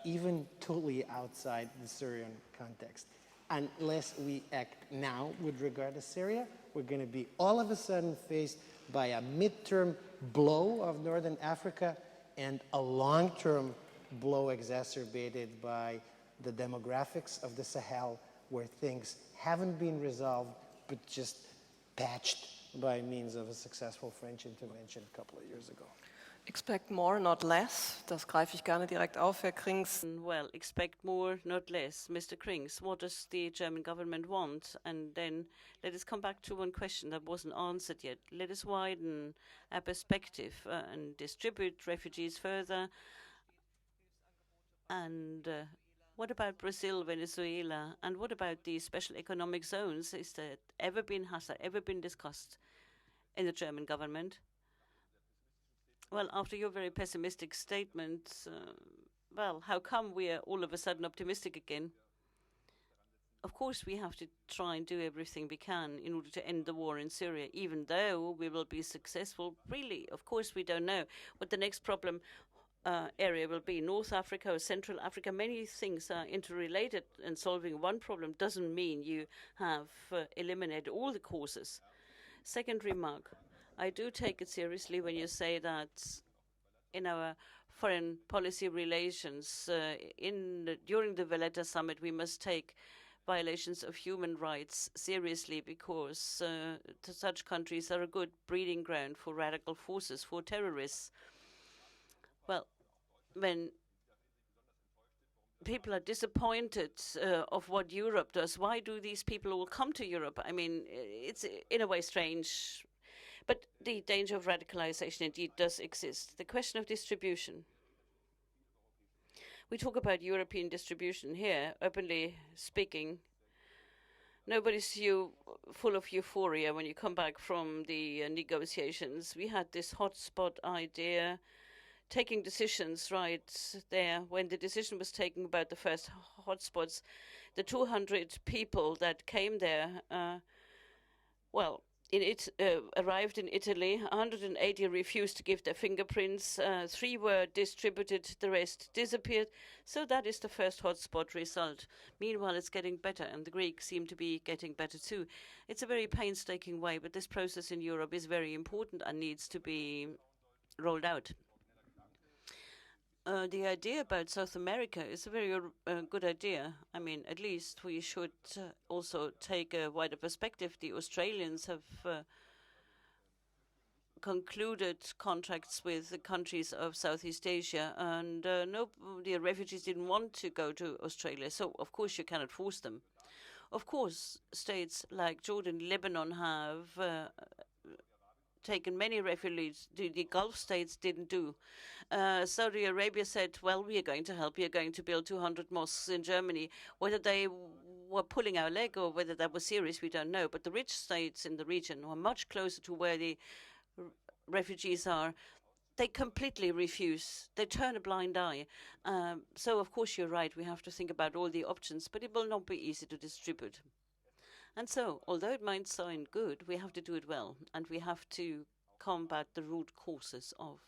even totally outside the Syrian context. Unless we act now with regard to Syria, we're going to be all of a sudden faced by a midterm blow of Northern Africa and a long-term blow exacerbated by the demographics of the Sahel, where things haven't been resolved but just patched by means of a successful French intervention a couple of years ago. Expect more, not less. Das greife ich gerne direkt auf, Herr Krings. Well, expect more, not less. Mr. Krings, what does the German government want? And then let us come back to one question that wasn't answered yet. Let us widen our perspective and distribute refugees further. And what about Brazil, Venezuela? And what about the special economic zones? Has that ever been discussed in the German government? Well, after your very pessimistic statement, well, how come we are all of a sudden optimistic again? Of course, we have to try and do everything we can in order to end the war in Syria, even though we will be successful. Really, of course, we don't know what the next problem area will be. North Africa or Central Africa, many things are interrelated, and solving one problem doesn't mean you have eliminated all the causes. Second remark. I do take it seriously when you say that in our foreign policy relations, during the Valletta summit, we must take violations of human rights seriously, because such countries are a good breeding ground for radical forces, for terrorists. Well, when people are disappointed of what Europe does. Why do these people all come to Europe? I mean, it's in a way strange, but the danger of radicalization indeed does exist. The question of distribution. We talk about European distribution here, openly speaking. Nobody's full of euphoria when you come back from the negotiations. We had this hotspot idea, taking decisions right there. When the decision was taken about the first hotspots, the 200 people that came there, arrived in Italy. 180 refused to give their fingerprints. 3 were distributed. The rest disappeared. So that is the first hotspot result. Meanwhile, it's getting better, and the Greeks seem to be getting better too. It's a very painstaking way, but this process in Europe is very important and needs to be rolled out. The idea about South America is a very good idea. I mean, at least we should also take a wider perspective. The Australians have concluded contracts with the countries of Southeast Asia, and the refugees didn't want to go to Australia, so of course you cannot force them. Of course, states like Jordan, Lebanon have taken many refugees. The Gulf states didn't do. Saudi Arabia said, well, we are going to help. We are going to build 200 mosques in Germany. Whether they were pulling our leg or whether that was serious, we don't know. But the rich states in the region were much closer to where the refugees are. They completely refuse. They turn a blind eye. So, of course, you're right. We have to think about all the options, but it will not be easy to distribute. And so, although it might sound good, we have to do it well, and we have to combat the root causes of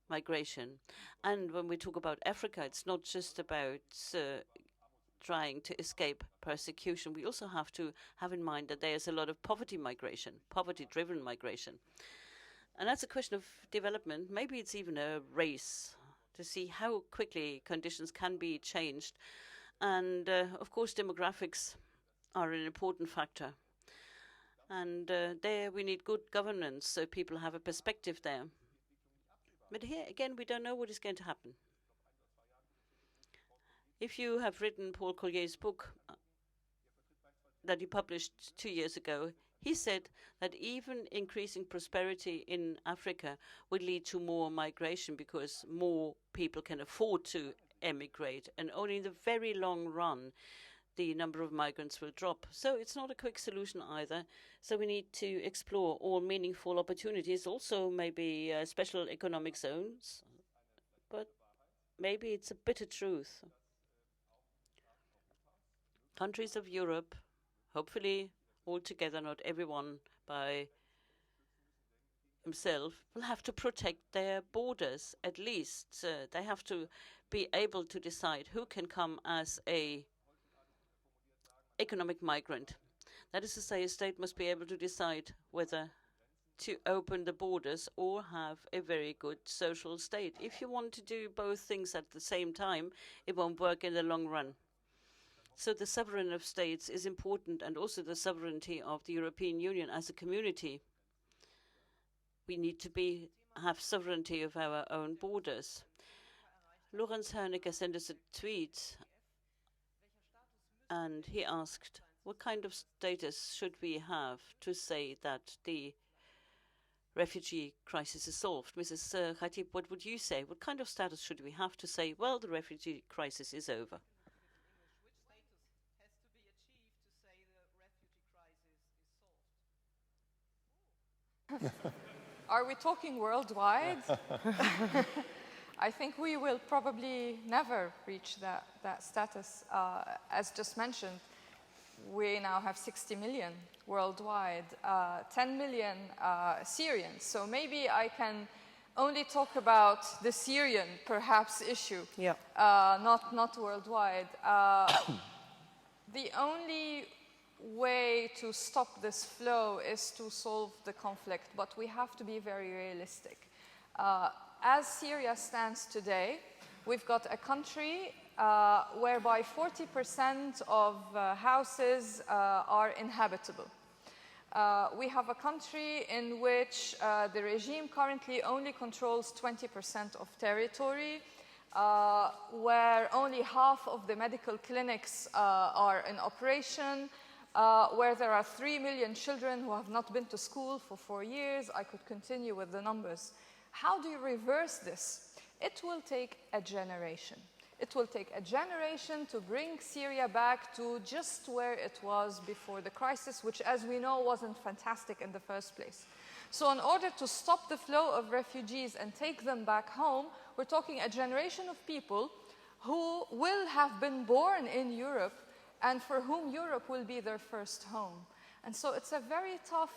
migration. And when we talk about Africa, it's not just about trying to escape persecution. We also have to have in mind that there's a lot of poverty migration, poverty-driven migration. And that's a question of development. Maybe it's even a race to see how quickly conditions can be changed. And, of course, demographics are an important factor. And there we need good governance so people have a perspective there. But here, again, we don't know what is going to happen. If you have written Paul Collier's book that he published 2 years ago, he said that even increasing prosperity in Africa would lead to more migration because more people can afford to emigrate, and only in the very long run the number of migrants will drop. So it's not a quick solution either. So we need to explore all meaningful opportunities, also maybe special economic zones, but maybe it's a bitter truth. Countries of Europe, hopefully all together, not everyone by himself, will have to protect their borders. At least they have to be able to decide who can come as a economic migrant. That is to say, a state must be able to decide whether to open the borders or have a very good social state. If you want to do both things at the same time, it won't work in the long run. So the sovereignty of states is important, and also the sovereignty of the European Union as a community. We need to have sovereignty of our own borders. Lorenz Hernecker sent us a tweet, and he asked, what kind of status should we have to say that the refugee crisis is solved? Mrs. Khatib, what would you say? What kind of status should we have to say, well, the refugee crisis is over? Are we talking worldwide? I think we will probably never reach that status. As just mentioned, we now have 60 million worldwide, 10 million Syrians. So maybe I can only talk about the Syrian, perhaps, issue, not worldwide. The only way to stop this flow is to solve the conflict, but we have to be very realistic. As Syria stands today, we've got a country whereby 40% of houses are inhabitable. We have a country in which the regime currently only controls 20% of territory. where only half of the medical clinics are in operation, where there are 3 million children who have not been to school for 4 years. I could continue with the numbers. How do you reverse this? It will take a generation. It will take a generation to bring Syria back to just where it was before the crisis, which, as we know, wasn't fantastic in the first place. So in order to stop the flow of refugees and take them back home, we're talking a generation of people who will have been born in Europe and for whom Europe will be their first home. And so it's a very tough,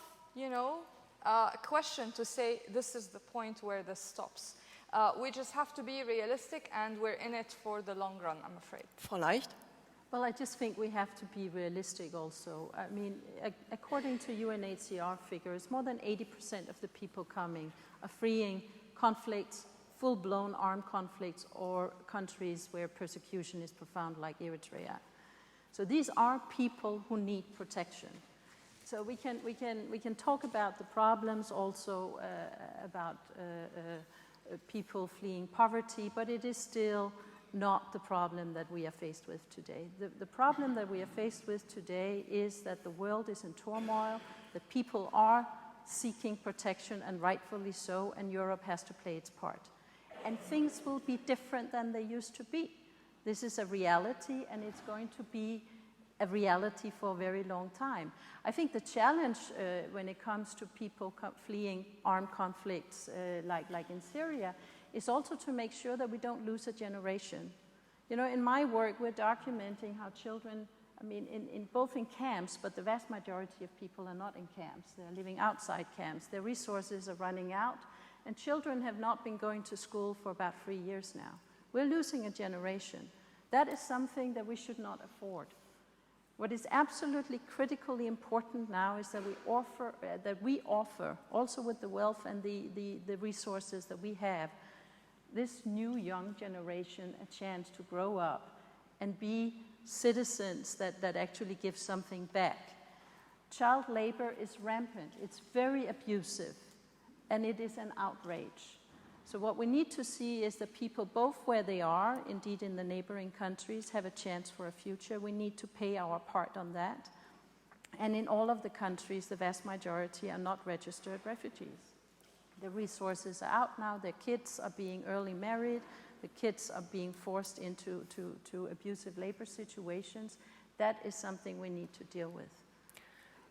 question to say this is the point where this stops. We just have to be realistic, and we're in it for the long run, I'm afraid. Frau Leicht? Well, I just think we have to be realistic also. I mean, according to UNHCR figures, more than 80% of the people coming are fleeing conflicts, full-blown armed conflicts, or countries where persecution is profound, like Eritrea. So these are people who need protection. So we can talk about the problems also about people fleeing poverty, but it is still not the problem that we are faced with today. The problem that we are faced with today is that the world is in turmoil, that people are seeking protection, and rightfully so, and Europe has to play its part. And things will be different than they used to be. This is a reality, and it's going to be a reality for a very long time. I think the challenge when it comes to people fleeing armed conflicts like in Syria is also to make sure that we don't lose a generation. In my work, we're documenting how children, both in camps, but the vast majority of people are not in camps. They're living outside camps. Their resources are running out, and children have not been going to school for about 3 years now. We're losing a generation. That is something that we should not afford. What is absolutely critically important now is that we offer, also with the wealth and the resources that we have, this new young generation a chance to grow up and be citizens that actually give something back. Child labor is rampant. It's very abusive, and it is an outrage. So what we need to see is that people, both where they are, indeed in the neighboring countries, have a chance for a future. We need to pay our part on that. And in all of the countries, the vast majority are not registered refugees. The resources are out now. Their kids are being early married. The kids are being forced into abusive labor situations. That is something we need to deal with.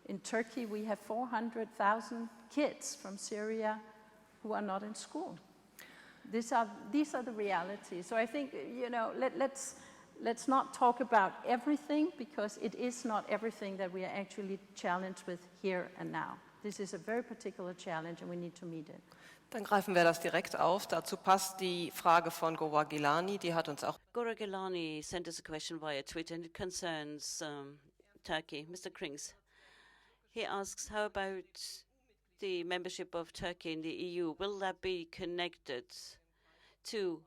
In Turkey, we have 400,000 kids from Syria who are not in school. These are the realities. So I think, let's not talk about everything, because it is not everything that we are actually challenged with here and now. This is a very particular challenge, and we need to meet it. Dann greifen wir das direkt auf. Dazu passt die Frage von Gora Gilani, die hat uns auch... Gora Gilani sent us a question via Twitter, and it concerns Turkey. Mr. Krings, he asks, how about the membership of Turkey in the EU? Will that be connected to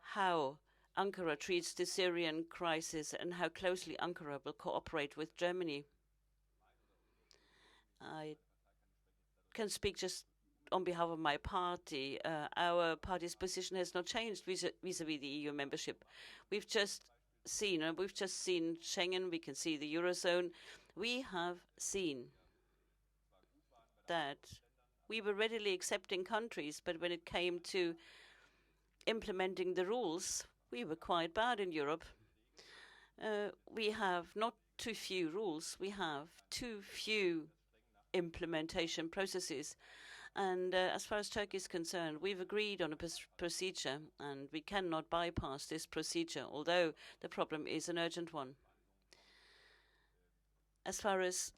how Ankara treats the Syrian crisis and how closely Ankara will cooperate with Germany? I can speak just on behalf of my party. Our party's position has not changed vis-a-vis the EU membership. We've just seen Schengen, we can see the Eurozone. We have seen that we were readily accepting countries, but when it came to implementing the rules, we were quite bad in Europe. We have not too few rules, we have too few implementation processes. And as far as Turkey is concerned, we've agreed on a procedure, and we cannot bypass this procedure, although the problem is an urgent one. As far as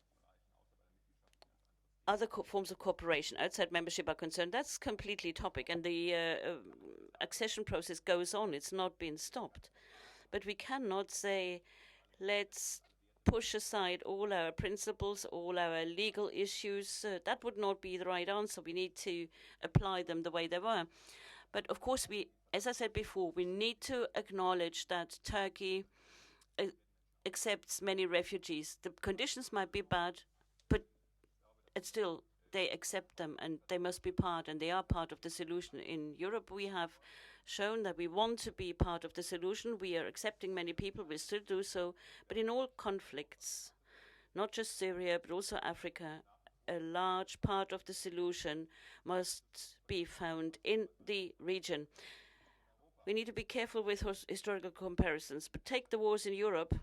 other forms of cooperation outside membership are concerned, that's completely topic, and the accession process goes on. It's not been stopped. But we cannot say, let's push aside all our principles, all our legal issues. That would not be the right answer. We need to apply them the way they were. But of course, as I said before, we need to acknowledge that Turkey accepts many refugees. The conditions might be bad, but it's still, they accept them, and they must be part, and they are part of the solution. In Europe, we have shown that we want to be part of the solution. We are accepting many people, we still do so, but in all conflicts, not just Syria, but also Africa, a large part of the solution must be found in the region. We need to be careful with historical comparisons, but take the wars in Europe.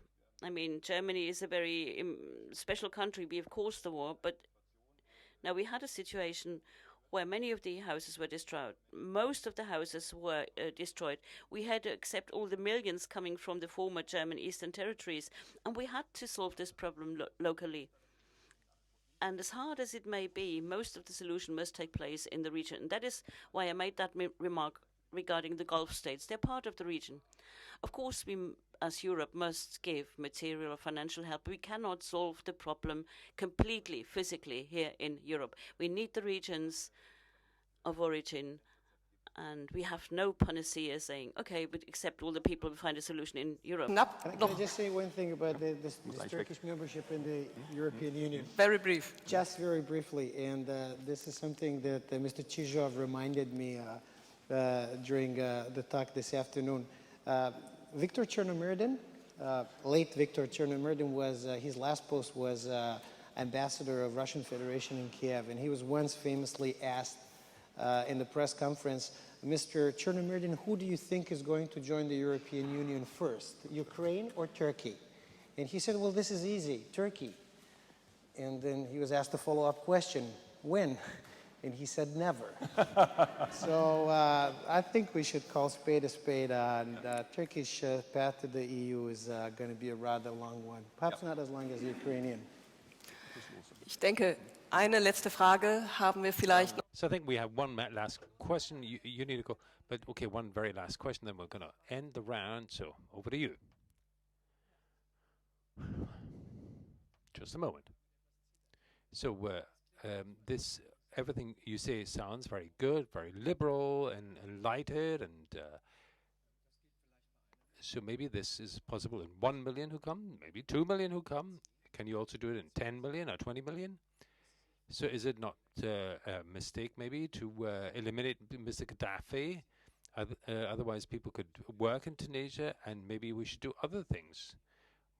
I mean, Germany is a very special country. We have caused the war, but now we had a situation where many of the houses were destroyed. Most of the houses were destroyed. We had to accept all the millions coming from the former German Eastern territories, and we had to solve this problem locally. And as hard as it may be, most of the solution must take place in the region. And that is why I made that remark regarding the Gulf states. They're part of the region. Of course, we, as Europe, must give material or financial help. We cannot solve the problem completely, physically, here in Europe. We need the regions of origin, and we have no panacea saying, okay, but accept all the people, we find a solution in Europe. Can I just say one thing about this Turkish membership in the European Union? Very brief. Just very briefly, and this is something that Mr. Chizhov reminded me during the talk this afternoon. Viktor Chernomyrdin, late Viktor Chernomyrdin, was his last post was ambassador of Russian Federation in Kiev, and he was once famously asked in the press conference, Mr. Chernomyrdin, who do you think is going to join the European Union first, Ukraine or Turkey? And he said, well, this is easy, Turkey. And then he was asked a follow-up question, when? And he said never. So I think we should call spade a spade, and Turkish path to the EU is going to be a rather long one. Perhaps not as long as the Ukrainian. Ich denke, eine letzte Frage haben wir vielleicht noch. So I think we have one last question. You need to go, but okay, one very last question, then we're going to end the round. So over to you. Just a moment. So this everything you say sounds very good, very liberal and enlightened, and so maybe this is possible in 1 million who come, maybe 2 million who come. Can you also do it in 10 million or 20 million? So is it not a mistake maybe to eliminate Mr. Gaddafi? Otherwise people could work in Tunisia, and maybe we should do other things,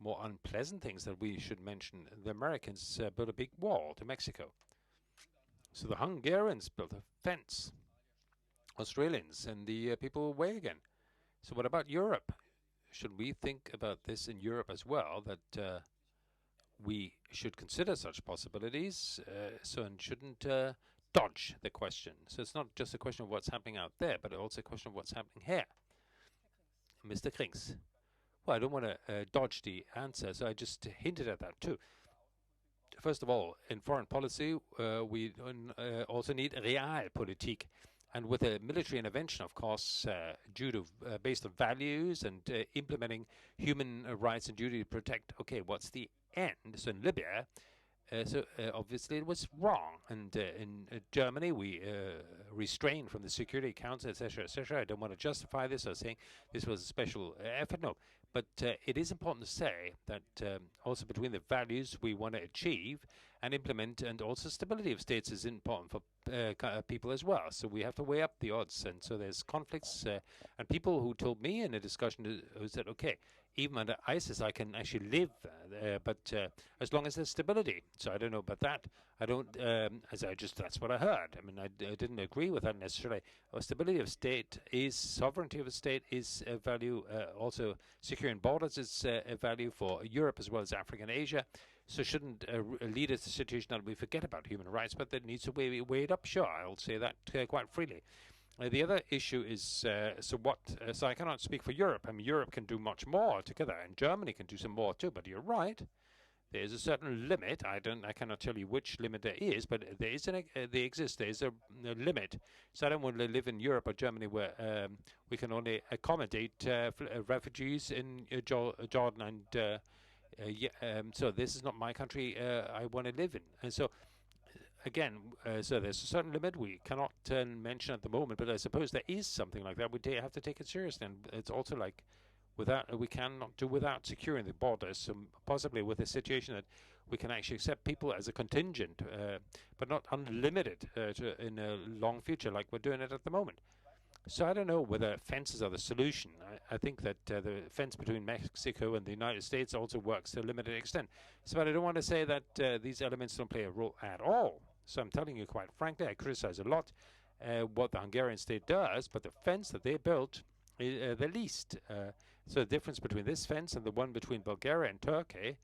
more unpleasant things that we should mention. The Americans built a big wall to Mexico. So the Hungarians built a fence. Australians and the people away again. So what about Europe? Should we think about this in Europe as well, that we should consider such possibilities, and shouldn't dodge the question? So it's not just a question of what's happening out there, but also a question of what's happening here. Mr. Krings. Well, I don't want to dodge the answer, so I just hinted at that too. First of all, in foreign policy, we also need realpolitik. And with a military intervention, of course, due to based on values and implementing human rights and duty to protect, okay, what's the end? So in Libya, obviously it was wrong. And in Germany, we restrained from the Security Council, etc., etc. I don't want to justify this or saying this was a special effort. No. But it is important to say that also between the values we want to achieve and implement, and also stability of states is important for people as well. So we have to weigh up the odds. And so there's conflicts and people who told me in a discussion who said, okay, even under ISIS I can actually live, but as long as there's stability. So I don't know about that. I don't, that's what I heard. I mean, I didn't agree with that necessarily. Stability of state is, sovereignty of a state is a value, also securing borders is a value for Europe as well as Africa and Asia. So shouldn't lead us to a situation that we forget about human rights, but that needs to be weighed up. Sure, I'll say that quite freely. The other issue is, so I cannot speak for Europe. I mean, Europe can do much more together, and Germany can do some more too, but you're right. There is a certain limit. I cannot tell you which limit there is, but there is there is a limit. So I don't want to live in Europe or Germany where we can only accommodate refugees in Jordan, and so this is not my country I want to live in. And so again, so there's a certain limit we cannot mention at the moment, but I suppose there is something like that. We have to take it seriously, and it's also like we cannot do without securing the borders. So possibly with a situation that we can actually accept people as a contingent, but not unlimited in a long future like we're doing it at the moment. So I don't know whether fences are the solution. I think that the fence between Mexico and the United States also works to a limited extent. So but I don't want to say that these elements don't play a role at all. So I'm telling you quite frankly, I criticize a lot what the Hungarian state does, but the fence that they built, the least. So the difference between this fence and the one between Bulgaria and Turkey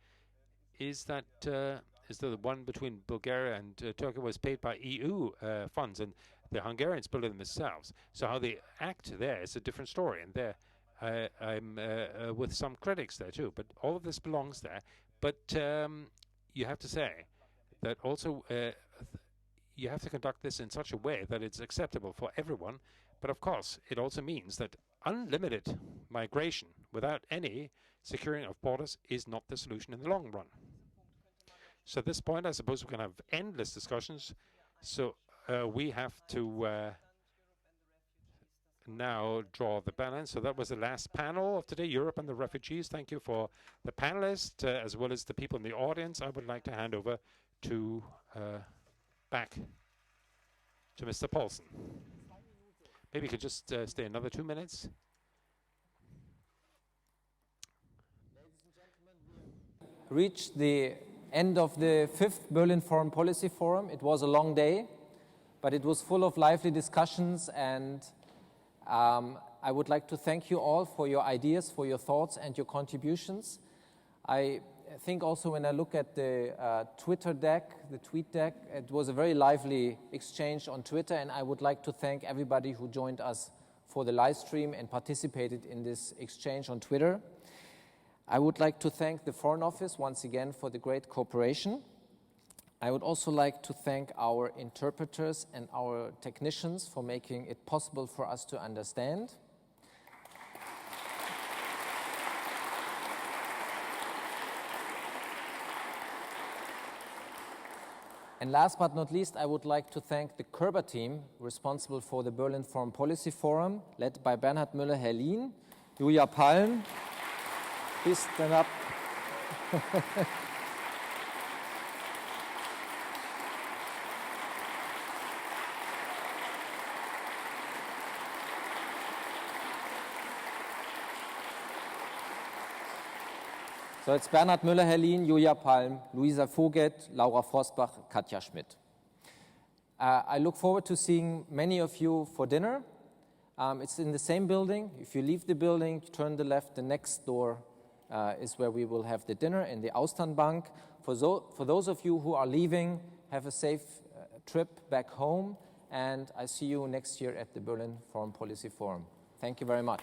is that the one between Bulgaria and Turkey was paid by EU funds, and the Hungarians built it themselves. So how they act there is a different story, and there I'm with some critics there too. But all of this belongs there. But you have to say that also you have to conduct this in such a way that it's acceptable for everyone. But of course, it also means that unlimited migration without any securing of borders is not the solution in the long run. So at this point, I suppose we can have endless discussions. So we have to now draw the balance. So that was the last panel of today, Europe and the refugees. Thank you for the panelists, as well as the people in the audience. I would like to hand over to back to Mr. Paulsen. Maybe you could just stay another 2 minutes. Reached the end of the 5th Berlin Foreign Policy Forum. It was a long day, but it was full of lively discussions, and I would like to thank you all for your ideas, for your thoughts and your contributions. I think also when I look at the Twitter deck, the tweet deck, it was a very lively exchange on Twitter, and I would like to thank everybody who joined us for the live stream and participated in this exchange on Twitter. I would like to thank the Foreign Office once again for the great cooperation. I would also like to thank our interpreters and our technicians for making it possible for us to understand. And last but not least, I would like to thank the Körber team responsible for the Berlin Foreign Policy Forum, led by Bernhard Müller-Herlin, Julia Palm. Please stand up. So it's Bernhard Müller-Herlin, Julia Palm, Luisa Voget, Laura Forsbach, Katja Schmidt. I look forward to seeing many of you for dinner. It's in the same building. If you leave the building, turn the left, the next door is where we will have the dinner in the Austernbank. For those of you who are leaving, have a safe trip back home, and I see you next year at the Berlin Foreign Policy Forum. Thank you very much.